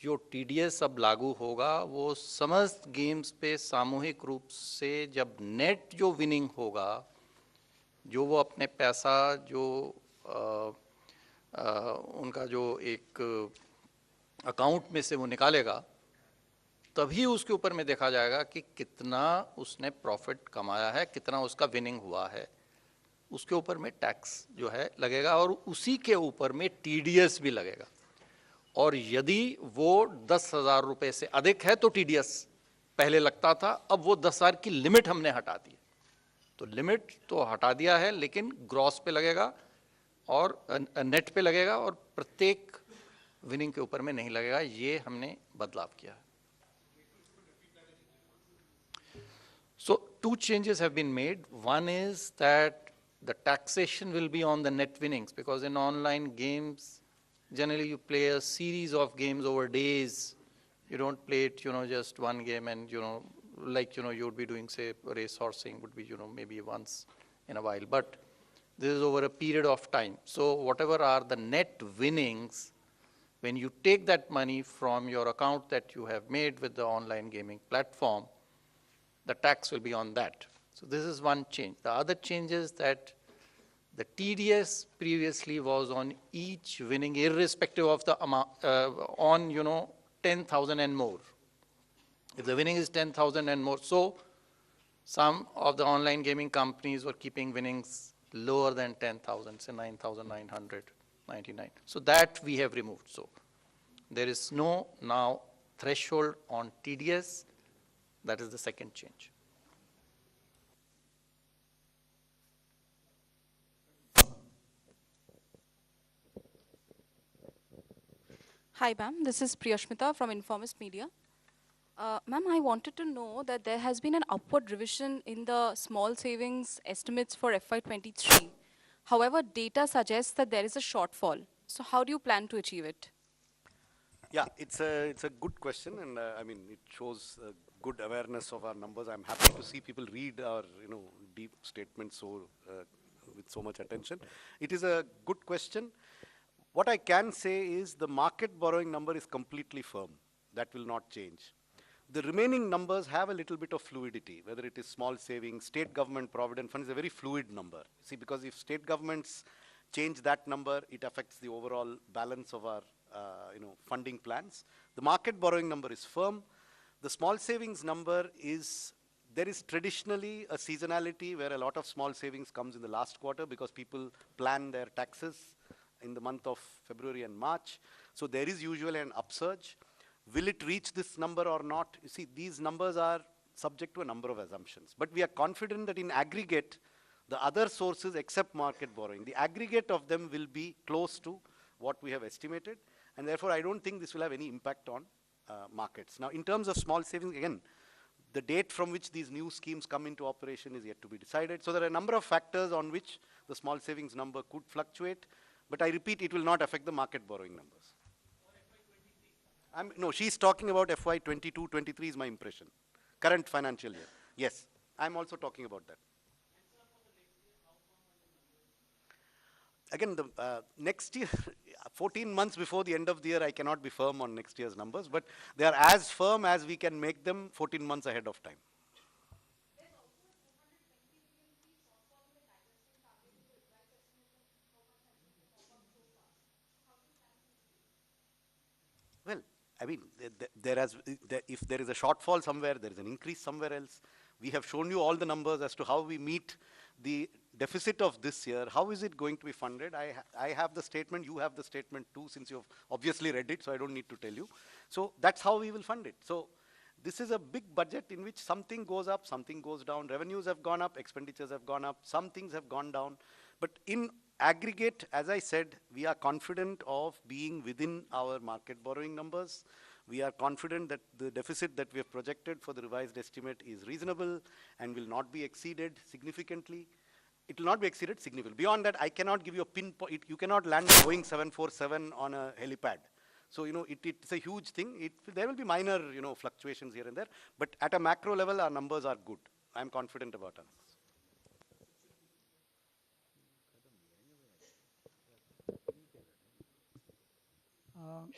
जो टीडीएस अब लागू होगा वो समस्त गेम्स पे सामूहिक रूप से जब नेट जो विनिंग होगा, जो वो अपने पैसा जो उनका जो एक अकाउंट में से वो निकालेगा, तभी उसके ऊपर में देखा जाएगा कि कितना उसने प्रॉफिट कमाया है, कितना उसका विनिंग हुआ है। उसके ऊपर में टैक्स जो है लगेगा और उसी के ऊपर में टीडीएस भी लगेगा। और यदि वो 10,000 रुपये से अधिक है तो टीडीएस पहले लगता था, अब वो 10,000 की लिमिट हमने हटा दी। तो लिमिट तो हटा दिया है, लेकिन ग्रॉस पे लगेगा और नेट पे लगेगा और प्रत्येक विनिंग के ऊपर में नहीं लगेगा। ये हमने बदलाव किया है। So 2 changes have been made. One is that the taxation will be on the net winnings, because in online games generally you play a series of games over days. You don't play it, just one game and, like, you would be doing, say, race horsing would be, maybe once in a while. But this is over a period of time. So whatever are the net winnings, when you take that money from your account that you have made with the online gaming platform, the tax will be on that. So this is one change. The other change is that the TDS previously was on each winning, irrespective of the amount, on, 10,000 and more. If the winning is 10,000 and more, so some of the online gaming companies were keeping winnings lower than 10,000, say 9,999. So that we have removed. So there is no now threshold on TDS. That is the second change. Hi, ma'am. This is Priyashmita from Informist Media. Ma'am, I wanted to know that there has been an upward revision in the small savings estimates for FY23. However, data suggests that there is a shortfall. So how do you plan to achieve it? Yeah, it's a good question, and I mean, it shows good awareness of our numbers. I'm happy to see people read our deep statements with so much attention. It is a good question. What I can say is the market borrowing number is completely firm. That will not change. The remaining numbers have a little bit of fluidity, whether it is small savings, state government provident fund is a very fluid number. See, because if state governments change that number, it affects the overall balance of our funding plans. The market borrowing number is firm. The small savings number is there is traditionally a seasonality where a lot of small savings comes in the last quarter because people plan their taxes in the month of February and March. So there is usually an upsurge. Will it reach this number or not? You see, these numbers are subject to a number of assumptions. But we are confident that in aggregate, the other sources except market borrowing, the aggregate of them will be close to what we have estimated. And therefore, I don't think this will have any impact on markets. Now, in terms of small savings, again, the date from which these new schemes come into operation is yet to be decided. So there are a number of factors on which the small savings number could fluctuate. But I repeat, it will not affect the market borrowing numbers. No, she's talking about FY 22-23 is my impression. Current financial year. Yes, I'm also talking about that. Again, the next year, 14 months before the end of the year, I cannot be firm on next year's numbers, but they are as firm as we can make them 14 months ahead of time. Well, I mean, if there is a shortfall somewhere, there is an increase somewhere else. We have shown you all the numbers as to how we meet the deficit of this year. How is it going to be funded? I have the statement, you have the statement too, since you've obviously read it, so I don't need to tell you. So that's how we will fund it. So this is a big budget in which something goes up, something goes down. Revenues have gone up, expenditures have gone up, some things have gone down. But in aggregate, as I said, we are confident of being within our market borrowing numbers. We are confident that the deficit that we have projected for the revised estimate is reasonable and will not be exceeded significantly. It will not be exceeded significantly. Beyond that, I cannot give you a pinpoint. You cannot land a Boeing 747 on a helipad. So, it's a huge thing. There will be minor, fluctuations here and there. But at a macro level, our numbers are good. I'm confident about our numbers.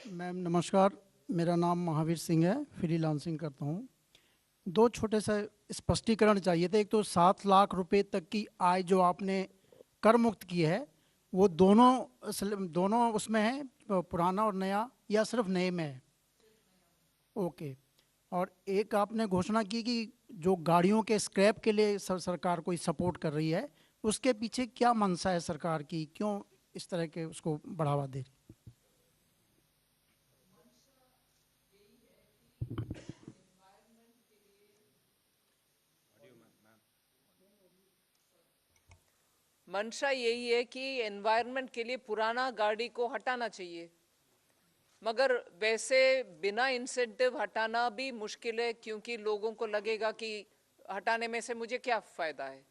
Ma'am नमस्कार, मेरा नाम महावीर सिंह है, freelancing करता हूँ। दो छोटे से स्पष्टीकरण चाहिए थे। एक तो 7 लाख रुपए तक की आय जो आपने कर मुक्त की है, वो दोनों उसमें है, पुराना और नया, या सिर्फ नए में है? ओके। और एक आपने घोषणा की कि जो गाड़ियों के स्क्रैप के लिए सरकार कोई सपोर्ट कर रही है, उसके पीछे क्या मंशा है सरकार की? क्यों इस तरह के उसको बढ़ावा दे रही? मंशा यही है कि एनवायरनमेंट के लिए पुराना गाड़ी को हटाना चाहिए, मगर वैसे बिना इंसेंटिव हटाना भी मुश्किल है, क्योंकि लोगों को लगेगा कि हटाने में से मुझे क्या फायदा है।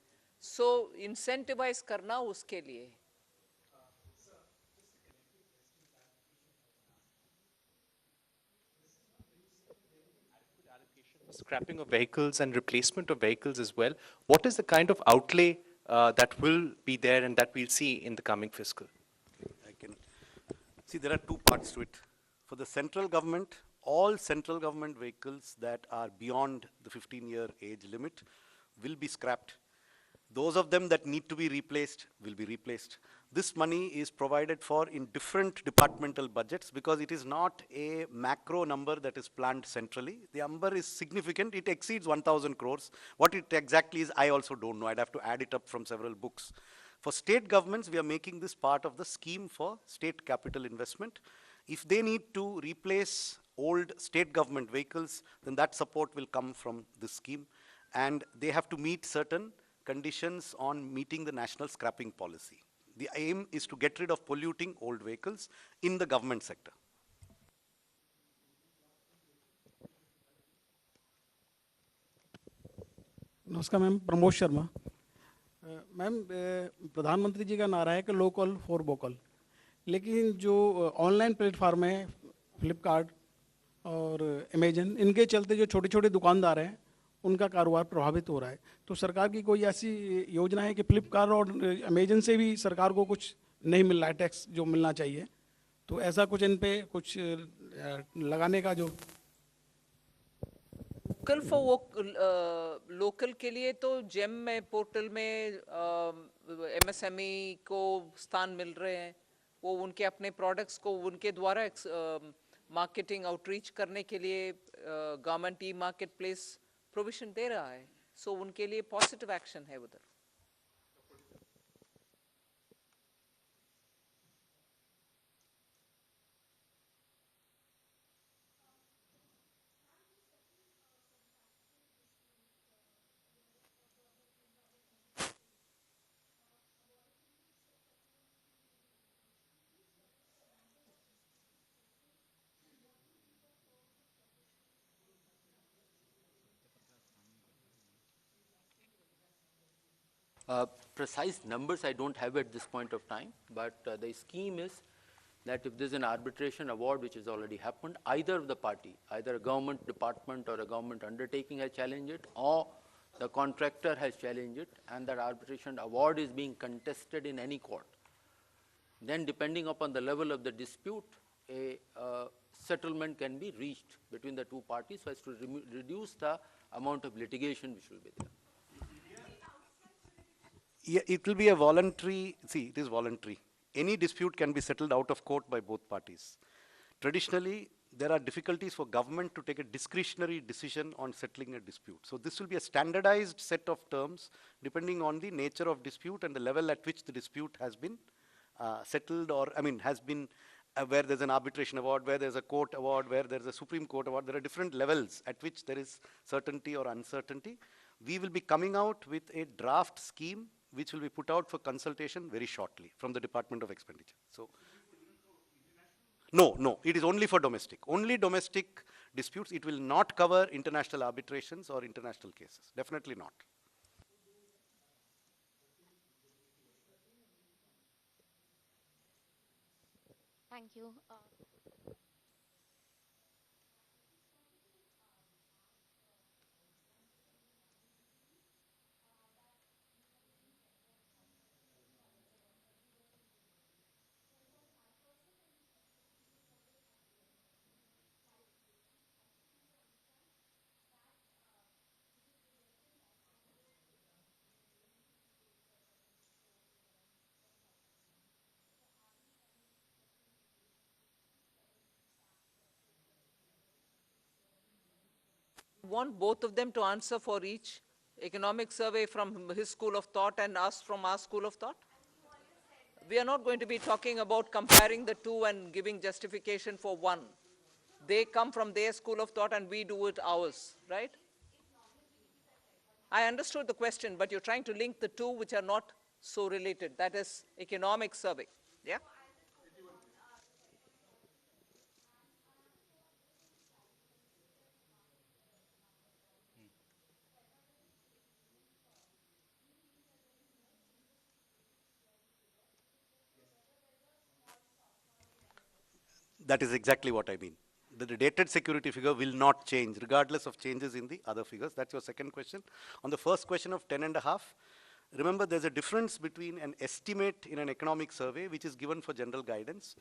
सो इंसेंटिवाइज करना उसके लिए। Scrapping of vehicles and replacement of vehicles as well. What is the kind of outlay that will be there and that we'll see in the coming fiscal? See, there are two parts to it. For the central government, all central government vehicles that are beyond the 15-year age limit will be scrapped. Those of them that need to be replaced will be replaced. This money is provided for in different departmental budgets because it is not a macro number that is planned centrally. The number is significant. It exceeds 1,000 crores. What it exactly is, I also don't know. I'd have to add it up from several books. For state governments, we are making this part of the scheme for state capital investment. If they need to replace old state government vehicles, then that support will come from this scheme. And they have to meet certain conditions on meeting the national scrapping policy. The aim is to get rid of polluting old vehicles in the government sector. नमस्कार ma'am, Pramod Sharma. Ma'am, प्रधानमंत्री जी का नारा है कि local for vocal, लेकिन जो online platform है, फ्लिपकार्ट और अमेजन, इनके चलते जो छोटे छोटे दुकानदार हैं, उनका कारोबार प्रभावित हो रहा है। तो सरकार की कोई ऐसी योजना है कि फ्लिपकार्ट और अमेजन से भी सरकार को कुछ नहीं मिल रहा है, टैक्स जो मिलना चाहिए, तो ऐसा कुछ इन पे कुछ लगाने का जो लोकल फॉर लोकल के लिए तो जेम में पोर्टल में एमएसएमई को स्थान मिल रहे हैं। वो उनके अपने प्रोडक्ट्स को उनके द्वारा मार्केटिंग आउटरीच करने के लिए government e market place provision दे रहा है। So उनके लिए पॉजिटिव एक्शन है उधर. Precise numbers I don't have at this point of time, but the scheme is that if there's an arbitration award which has already happened, either of the party, either a government department or a government undertaking has challenged it, or the contractor has challenged it, and that arbitration award is being contested in any court, then depending upon the level of the dispute, a settlement can be reached between the two parties so as to reduce the amount of litigation which will be there. Yeah, it will be a voluntary, see, it is voluntary. Any dispute can be settled out of court by both parties. Traditionally, there are difficulties for government to take a discretionary decision on settling a dispute. So this will be a standardized set of terms depending on the nature of dispute and the level at which the dispute has been settled, or, I mean, has been where there's an arbitration award, where there's a court award, where there's a Supreme Court award. There are different levels at which there is certainty or uncertainty. We will be coming out with a draft scheme which will be put out for consultation very shortly from the Department of Expenditure. So, no, it is only for domestic. Only domestic disputes. It will not cover international arbitrations or international cases. Definitely not. Thank you. Want both of them to answer for each economic survey from his school of thought and us from our school of thought? We are not going to be talking about comparing the two and giving justification for one. They come from their school of thought and we do it ours, right? I understood the question, but you're trying to link the two which are not so related. That is economic survey, yeah? That is exactly what I mean. The dated security figure will not change regardless of changes in the other figures. That's your second question. On the first question of 10.5, remember there's a difference between an estimate in an economic survey, which is given for general guidance,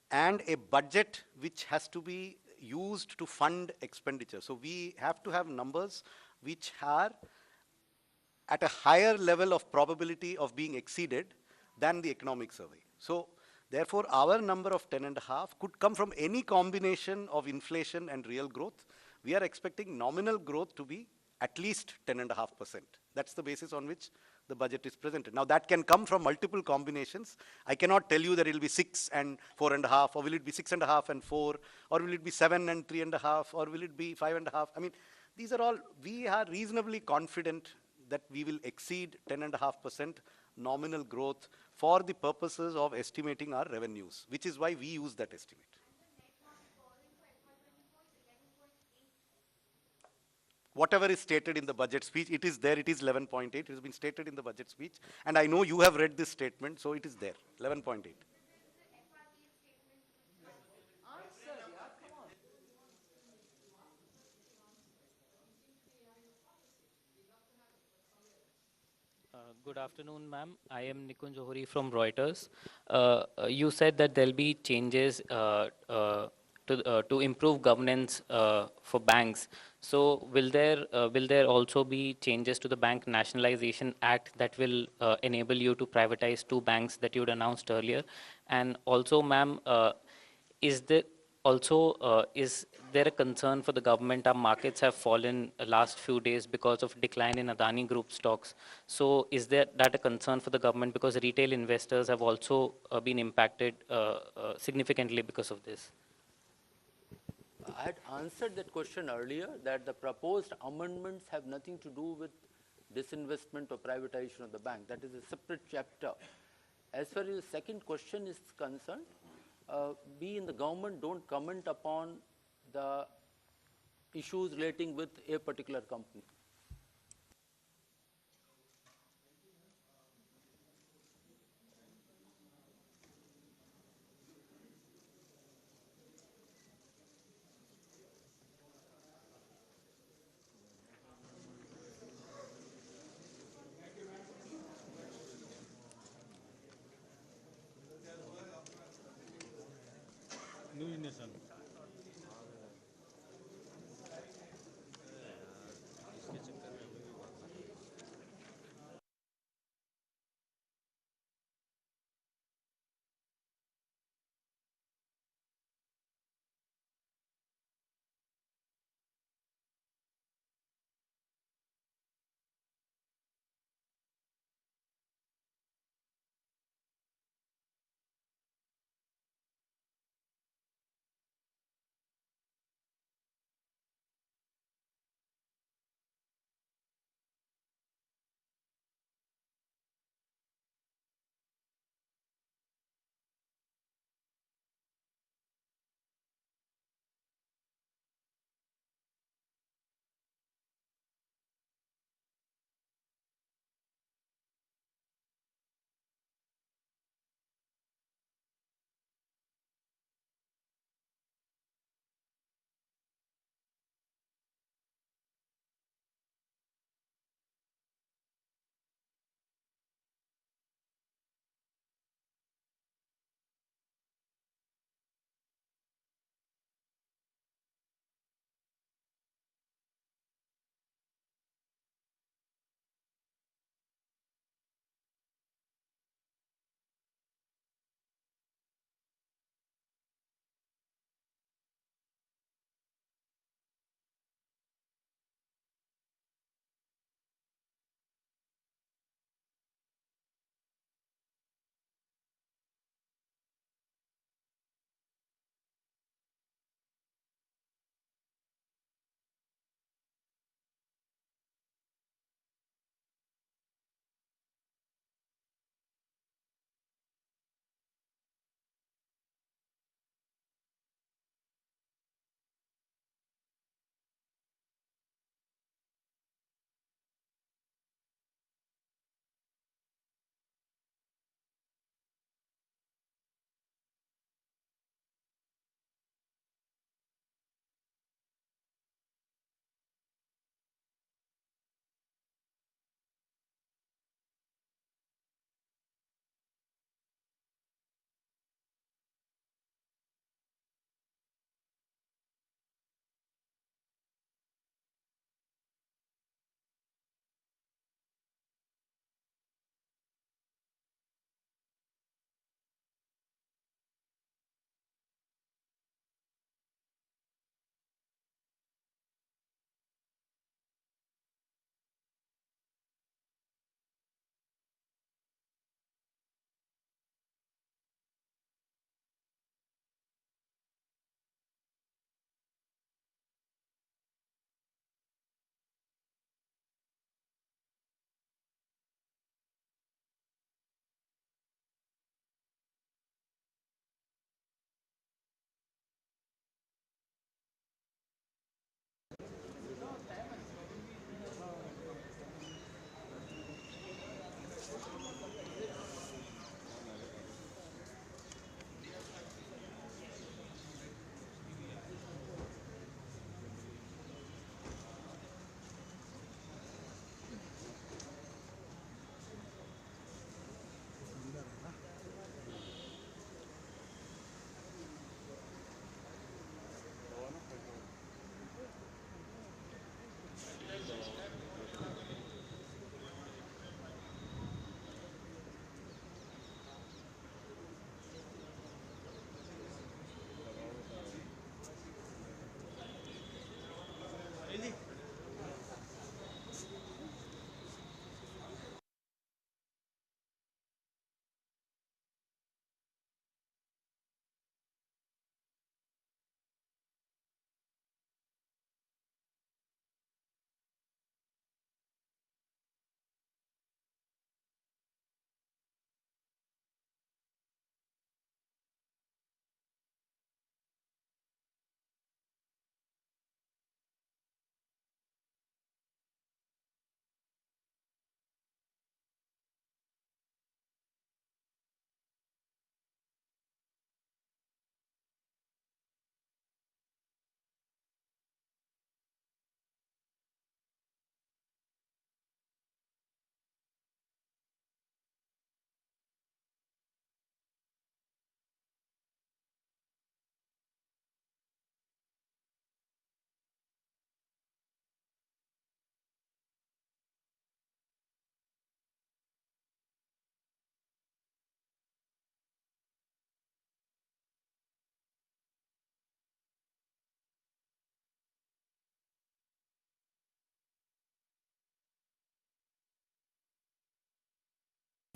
and a budget which has to be used to fund expenditure. So we have to have numbers which are at a higher level of probability of being exceeded than the economic survey. So therefore, our number of 10.5 could come from any combination of inflation and real growth. We are expecting nominal growth to be at least 10.5%. That's the basis on which the budget is presented. Now that can come from multiple combinations. I cannot tell you that it will be 6 and 4.5, or will it be 6.5 and 4, or will it be 7 and 3.5, or will it be 5.5? I mean, these are all, we are reasonably confident that we will exceed 10.5% nominal growth for the purposes of estimating our revenues, which is why we use that estimate. Whatever is stated in the budget speech, it is there, it is 11.8, it has been stated in the budget speech, and I know you have read this statement, so it is there, 11.8. Good afternoon, ma'am. I am Nikun Johari from Reuters. You said that there'll be changes to improve governance for banks. So will there also be changes to the Bank Nationalization Act that will enable you to privatize two banks that you'd announced earlier? And also, ma'am, is there Also, is there a concern for the government? Our markets have fallen last few days because of decline in Adani Group stocks. So is that a concern for the government, because retail investors have also been impacted significantly because of this? I had answered that question earlier, that the proposed amendments have nothing to do with disinvestment or privatization of the bank. That is a separate chapter. As far as the second question is concerned, we in the government don't comment upon the issues relating with a particular company.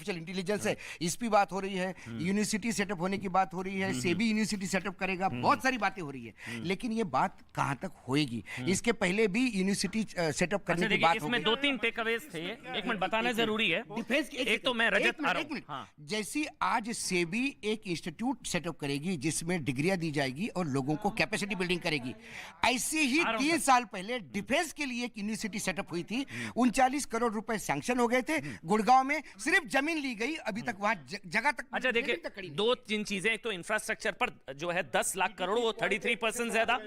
Artificial intelligence है, इस पे बात हो रही है, university setup होने की बात हो रही है, सेबी यूनिवर्सिटी सेटअप करेगा, बहुत सारी बातें हो रही है, लेकिन ये बात कहां तक होएगी? इसके पहले भी यूनिवर्सिटी सेटअप करने की बात हो इसमें 2-3 टेकअवेज थे, एक मिनट बताना जरूरी है। डिफेंस एक तो मैं रजत आ रहा हूं। जैसी आज सेबी एक इंस्टीट्यूट सेटअप करेगी जिसमें डिग्रियां दी जाएगी और लोगों को कैपेसिटी बिल्डिंग करेगी, ऐसे ही 3 साल पहले डिफेंस के लिए एक यूनिवर्सिटी सेटअप हुई थी, 39 करोड़ रुपए सैंक्शन हो गए थे, गुड़गांव में सिर्फ जमीन ली गई, अभी तक वहां जगह तक। अच्छा देखिए, 2-3 चीजें, एक तो इंफ्रास्ट्रक्चर पर जो है 10 लाख करोड़, वो 33% ज्यादा,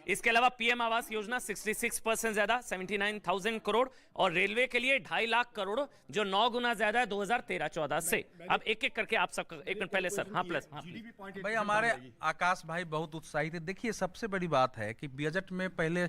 इसके अलावा पीएम आवास योजना 66% ज्यादा 79,000 करोड़, और रेलवे के लिए 2.5 लाख करोड़ जो 9 गुना ज्यादा है 2013-14 से। अब एक एक करके आप सब, एक मिनट पहले सर। हाँ प्लस भाई हमारे आकाश भाई बहुत उत्साहित है। देखिए सबसे बड़ी बात है कि बजट में पहले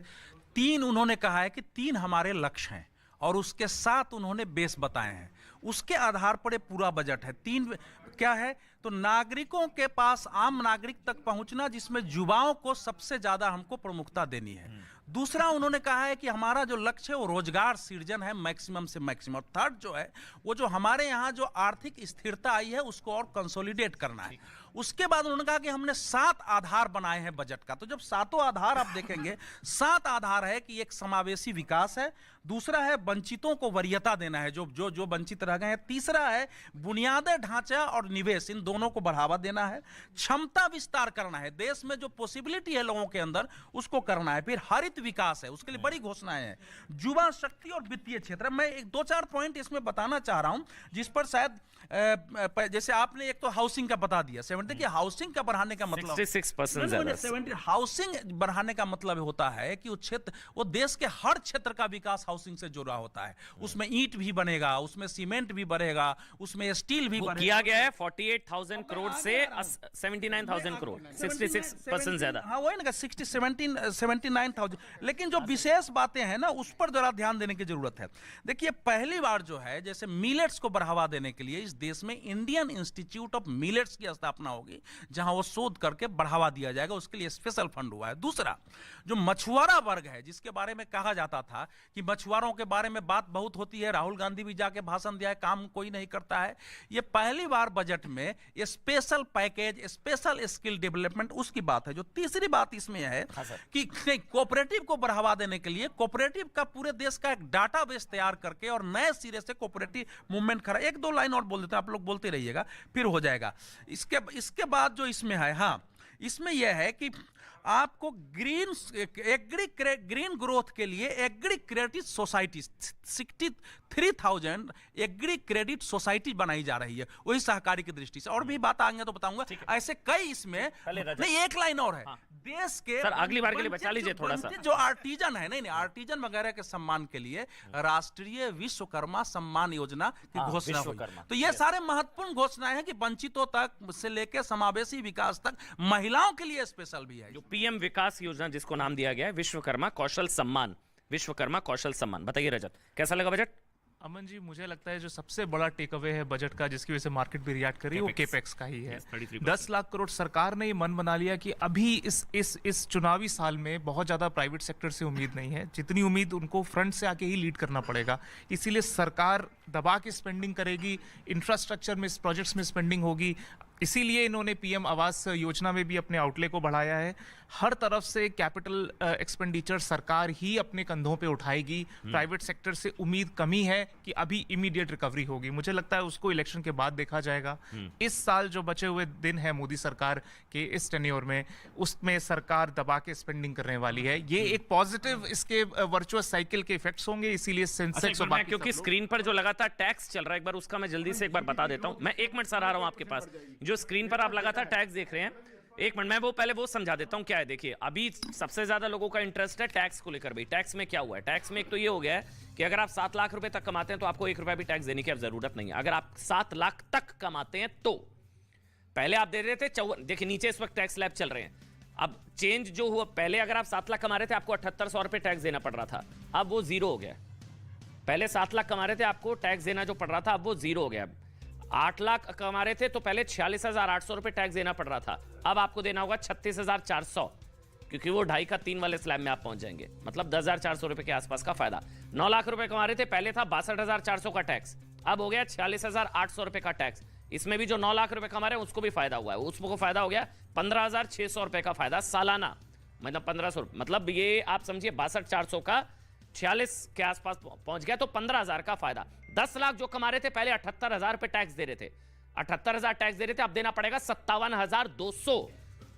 3 उन्होंने कहा है कि 3 हमारे लक्ष्य हैं और उसके साथ उन्होंने बेस बताए हैं, उसके आधार पर ये पूरा बजट है। 3 क्या है? तो नागरिकों के पास, आम नागरिक तक पहुंचना, जिसमें युवाओं को सबसे ज्यादा हमको प्रमुखता देनी है। दूसरा उन्होंने कहा है कि हमारा जो लक्ष्य है वो रोजगार सृजन है, मैक्सिमम से मैक्सिमम। और थर्ड जो है वो जो हमारे यहाँ जो आर्थिक स्थिरता आई है उसको और कंसोलिडेट करना है। उसके बाद उन्होंने कहा कि हमने 7 आधार बनाए हैं बजट का। तो जब 7 आधार आप देखेंगे, 7 आधार है कि एक समावेशी विकास है, दूसरा है वंचितों को वरीयता देना है, जो वंचित रह गए हैं, तीसरा है बुनियादी ढांचा और निवेश, इन दोनों को बढ़ावा देना है, क्षमता विस्तार करना है, देश में जो पॉसिबिलिटी है लोगों के अंदर उसको करना है, फिर हरित विकास है, उसके लिए बड़ी घोषणाएं हैं, युवा शक्ति और वित्तीय क्षेत्र। मैं 2-4 पॉइंट इसमें बताना चाह रहा हूं जिस पर शायद जैसे आपने एक तो हाउसिंग का बता दिया, 70 की हाउसिंग का बढ़ाने का मतलब 66% ज्यादा। 70 हाउसिंग बढ़ाने का मतलब होता है कि वो क्षेत्र, वो देश के हर क्षेत्र का विकास हाउसिंग से जुड़ा होता है। उसमें ईंट भी बनेगा, उसमें सीमेंट भी बढ़ेगा, उसमें स्टील भी बढ़ेगा। किया गया है 48,000 करोड़ से 79,000 करोड़, 66% ज्यादा। हाँ वही ना, 79,000। लेकिन जो विशेष बातें हैं ना उस पर जरा ध्यान देने की जरूरत है। देखिए पहली बार जो है, जैसे मिलेट्स को बढ़ावा देने के लिए इस देश में इंडियन इंस्टीट्यूट ऑफ मिलेट्स की स्थापना होगी, जहां वो शोध करके बढ़ावा दिया जाएगा, उसके लिए स्पेशल फंड हुआ है। दूसरा, जो मछुआरा वर्ग है जिसके बारे में कहा जाता था कि मछुआरों के बारे में बात बहुत होती है, राहुल गांधी भी जाके भाषण दिया है, काम कोई नहीं करता है, ये पहली बार बजट में special package, special skill development, उसकी बात है। जो तीसरी बात इसमें है कि कोऑपरेटिव को बढ़ावा देने के लिए कोऑपरेटिव का पूरे देश का एक डाटाबेस तैयार करके और नए सिरे से कोऑपरेटिव मूवमेंट खड़ा। 1-2 लाइन और बोल देते हैं, आप लोग बोलते रहिएगा फिर हो जाएगा। इसके बाद जो इसमें है, हाँ इसमें यह है कि आपको ग्रीन ग्रोथ के लिए agri credit society 63,000 agri credit society बनाई जा रही है, वही सहकारी की दृष्टि से। और भी बात आएंगे तो बताऊंगा। ऐसे कई इसमें नहीं, एक लाइन और है। हाँ। देश के सर अगली बार के लिए बचा लीजिए थोड़ा सा। जो आर्टिजन है, नहीं आर्टिजन वगैरह के सम्मान के लिए राष्ट्रीय विश्वकर्मा सम्मान योजना की घोषणा हुई। तो ये सारे महत्वपूर्ण घोषणाएं हैं कि वंचितों तक से लेकर समावेशी विकास तक, महिलाओं के लिए स्पेशल भी है। जो पीएम विकास योजना जिसको नाम दिया गया है विश्वकर्मा कौशल सम्मान, विश्वकर्मा कौशल सम्मान। बताइए रजत, कैसा लगा बजट? अमन जी, मुझे लगता है जो सबसे बड़ा टेक अवे है बजट का, जिसकी वजह से मार्केट भी रिएक्ट कर रही है, वो केपेक्स का ही है। 10 लाख करोड़ सरकार ने ये मन बना लिया कि अभी इस चुनावी साल में बहुत ज़्यादा प्राइवेट सेक्टर से उम्मीद नहीं है, जितनी उम्मीद उनको फ्रंट से आके ही लीड करना पड़ेगा। इसीलिए सरकार दबा के स्पेंडिंग करेगी, इंफ्रास्ट्रक्चर में, प्रोजेक्ट्स में स्पेंडिंग होगी। इसीलिए इन्होंने पीएम आवास योजना में भी अपने आउटले को बढ़ाया है। हर तरफ से कैपिटल एक्सपेंडिचर सरकार ही अपने कंधों पे उठाएगी। प्राइवेट सेक्टर से उम्मीद कमी है कि अभी इमीडिएट रिकवरी होगी। मुझे लगता है उसको इलेक्शन के बाद देखा जाएगा। इस साल जो बचे हुए दिन है मोदी सरकार के इस टेन्योर में, उसमें सरकार दबा के स्पेंडिंग करने वाली है। ये एक पॉजिटिव इसके वर्चुअस साइकिल के इफेक्ट्स होंगे। इसीलिए सेंसेक्स और बाकी, क्योंकि स्क्रीन पर जो लगातार टैक्स चल रहा है, एक बार उसका मैं जल्दी से एक बार बता देता हूं। मैं 1 मिनट सर आ रहा हूं आपके पास। जो स्क्रीन पर आप लगातार टैक्स देख रहे हैं, 1 मिनट मैं पहले वो समझा देता हूं क्या है। देखिए अभी सबसे ज्यादा लोगों का इंटरेस्ट है टैक्स को लेकर। भाई टैक्स में क्या हुआ है? टैक्स में एक तो ये हो गया है कि अगर आप 7 लाख रुपए तक कमाते हैं तो आपको 1 रुपया भी टैक्स देने की अब जरूरत नहीं है। अगर आप 7 लाख तक कमाते हैं तो पहले आप दे रहे थे 54, देखिए नीचे इस वक्त टैक्स स्लैब चल रहे हैं। अब चेंज जो हुआ, पहले अगर आप 7 लाख कमा रहे थे आपको 7800 रुपए टैक्स देना पड़ रहा था, अब वो 0 हो गया। पहले 7 लाख कमा रहे थे आपको टैक्स देना जो पड़ रहा था, अब वो 0 हो गया। 8 लाख कमा रहे थे तो पहले 46,800 रुपए टैक्स देना पड़ रहा था, अब आपको देना होगा 36,400, क्योंकि वो 2.5 का 3 वाले स्लैब में आप पहुंच जाएंगे, मतलब 10,400 रुपए के आसपास का फायदा। 9 लाख रुपए कमा रहे थे, पहले था 62,400 का टैक्स, अब हो गया 46,800 रुपए का टैक्स। इसमें भी जो 9 लाख रुपए कमा रहे हैं उसको भी फायदा हुआ है, उसको फायदा हो गया 15,600 रुपए का फायदा सालाना, मतलब 1500, मतलब ये आप समझिए 62,400 का 46 के आसपास पहुंच गया, तो 15,000 का फायदा। 10 लाख जो कमा रहे थे पहले 78,000 पे टैक्स दे रहे थे, 78,000 टैक्स दे रहे थे, अब देना पड़ेगा 57,200।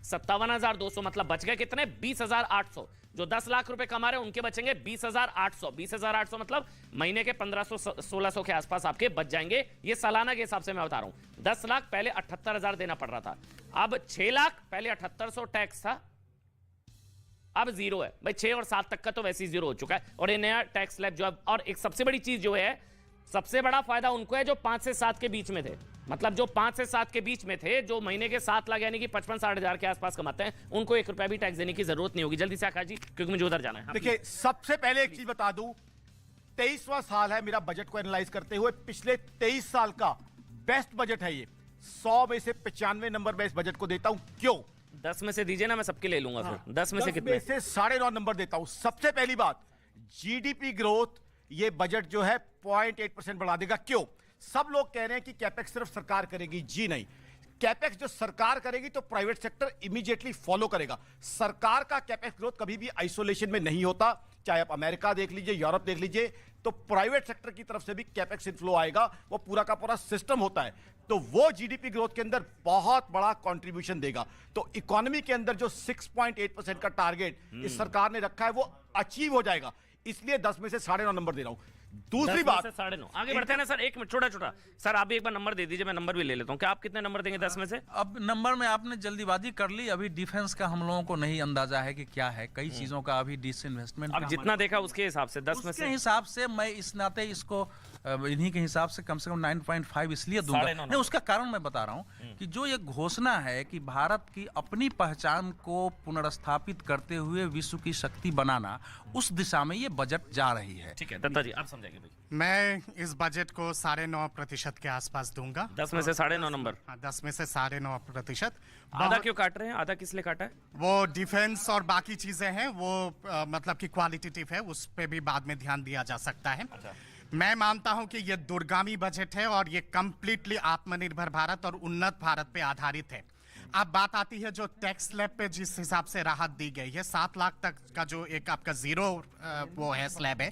57,200 मतलब बच गए कितने? 20,800। जो 10 लाख रुपए कमा रहे हैं उनके बचेंगे 20,800। 20,800 मतलब महीने के 1,500-1,600 के आसपास आपके बच जाएंगे। ये सालाना के हिसाब से मैं बता रहा हूं। 10 लाख पहले 78,000 देना पड़ रहा था, अब 6 लाख पहले 7800 टैक्स था, अब जीरो है भाई। 6 और 7 तक का तो वैसे ही जीरो हो चुका है, और ये नया टैक्स स्लैब जो अब, और एक सबसे बड़ी चीज जो है, सबसे बड़ा फायदा उनको है जो 5 से 7 के बीच में थे, मतलब जो 5 से 7 के बीच में थे, जो महीने के 7 लाख यानी कि 55-60 हजार के आसपास कमाते हैं, उनको 1 रुपया भी टैक्स देने की जरूरत नहीं होगी। जल्दी से आकाश जी, क्योंकि मुझे उधर जाना है। देखिए, सबसे पहले एक चीज बता दूं, 23वां साल है मेरा बजट को एनालाइज करते हुए, पिछले 23 साल का बेस्ट बजट है ये। 100 में से 95 नंबर मैं इस बजट को देता हूं। क्यों? 10 में से दीजिए ना, मैं सबके ले लूंगा फिर। 10 में से कितने? 10 में से 9.5 नंबर देता हूं। सबसे पहली बात, जीडीपी ग्रोथ ये बजट जो है 0.8% बढ़ा देगा। क्यों? सब लोग कह रहे हैं कि कैपेक्स सिर्फ सरकार करेगी। जी नहीं, कैपेक्स जो सरकार करेगी तो प्राइवेट सेक्टर इमीडिएटली फॉलो करेगा। सरकार का कैपेक्स ग्रोथ कभी भी आइसोलेशन में नहीं होता, चाहे आप अमेरिका देख लीजिए, यूरोप देख लीजिए, तो प्राइवेट सेक्टर की तरफ से भी कैपेक्स इनफ्लो आएगा, वो पूरा का पूरा सिस्टम होता है, तो वो जीडीपी ग्रोथ के अंदर बहुत बड़ा कंट्रीब्यूशन देगा। तो इकोनॉमी के अंदर जो 6.8% का टारगेट इस सरकार ने रखा है वो अचीव हो जाएगा, इसलिए 10 में से 9.5 नंबर दे रहा हूं। दूसरी बात, 9.5 आगे बढ़ते हैं ना सर। एक मिनट, छोटा सर, आप भी एक बार नंबर दे दीजिए, मैं नंबर भी ले लेता हूं। क्या आप कितने नंबर देंगे 10 में से? अब नंबर में आपने जल्दीबाजी कर ली, अभी डिफेंस का हम लोगों को नहीं अंदाजा है कि क्या है, कई चीजों का अभी डिसइन्वेस्टमेंट। अब जितना देखा उसके हिसाब से 10 में से, उसके हिसाब से मैं इस नाते इसको इन्हीं के हिसाब से कम 9.5 इसलिए दूंगा। नहीं, उसका कारण मैं बता रहा हूं कि जो ये घोषणा है कि भारत की अपनी पहचान को पुनर्स्थापित करते हुए विश्व की शक्ति बनाना, उस दिशा में ये बजट जा रही है। ठीक है दत्ता जी, आप समझाएंगे भाई। मैं इस बजट को 9.5% के आसपास दूंगा। 10 में से 9.5 नंबर। 10 में से 9.5%। आधा क्यों काट रहे हैं? आधा किस लिए काटा है? वो डिफेंस और बाकी चीजें हैं, वो मतलब कि क्वालिटेटिव है, उस पे भी बाद में ध्यान दिया जा सकता है। मैं मानता हूं कि ये दूरगामी बजट है और ये कंप्लीटली आत्मनिर्भर भारत और उन्नत भारत पे आधारित है। अब बात आती है जो टैक्स स्लैब पे जिस हिसाब से राहत दी गई है, 7 लाख तक का जो एक आपका जीरो वो है स्लैब है,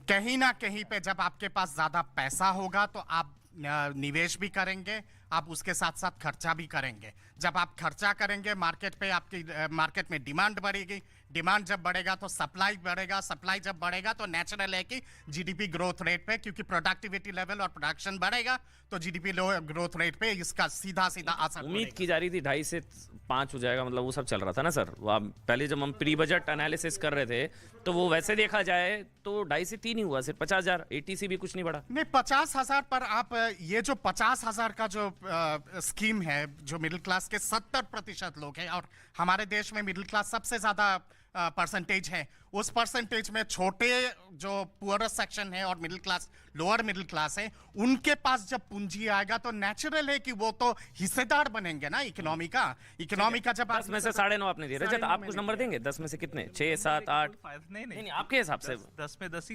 कहीं ना कहीं पे जब आपके पास ज्यादा पैसा होगा तो आप निवेश भी करेंगे, आप उसके साथ साथ खर्चा भी करेंगे। जब आप खर्चा करेंगे मार्केट पे, आपकी मार्केट में डिमांड बढ़ेगी, डिमांड जब बढ़ेगा तो सप्लाई बढ़ेगा, सप्लाई जब बढ़ेगा तो नेचुरल है कि जीडीपी ग्रोथ रेट पे, क्योंकि प्रोडक्टिविटी लेवल और प्रोडक्शन बढ़ेगा तो जीडीपी ग्रोथ रेट पे इसका सीधा असर। उम्मीद की जा रही थी 2.5 से 5 हो जाएगा, मतलब वो सब चल रहा था ना सर। वो पहले जब हम प्री बजट एनालिसिस कर रहे थे तो वो वैसे देखा जाए तो 2.5 से 3 ही हुआ, सिर्फ 50,000। ATC भी कुछ नहीं बढ़ा। नहीं, 50,000 पर आप ये जो 50,000 का जो स्कीम है, जो मिडिल क्लास के 70% लोग हैं, और हमारे देश में मिडिल क्लास सबसे ज्यादा परसेंटेज है, उस परसेंटेज में छोटे जो पुअर सेक्शन है और middle class, lower middle class है, उनके पास जब पूंजी आएगा तो नेचुरल है कि वो तो हिस्सेदार बनेंगे ना इकोनॉमी का। इकोनॉमी का जब 10 में से 9.5 आपने दिए, रजत आप कुछ नंबर देंगे 10 में से कितने? 6, 7, 8? नहीं, आपके हिसाब से 10 में 10 ही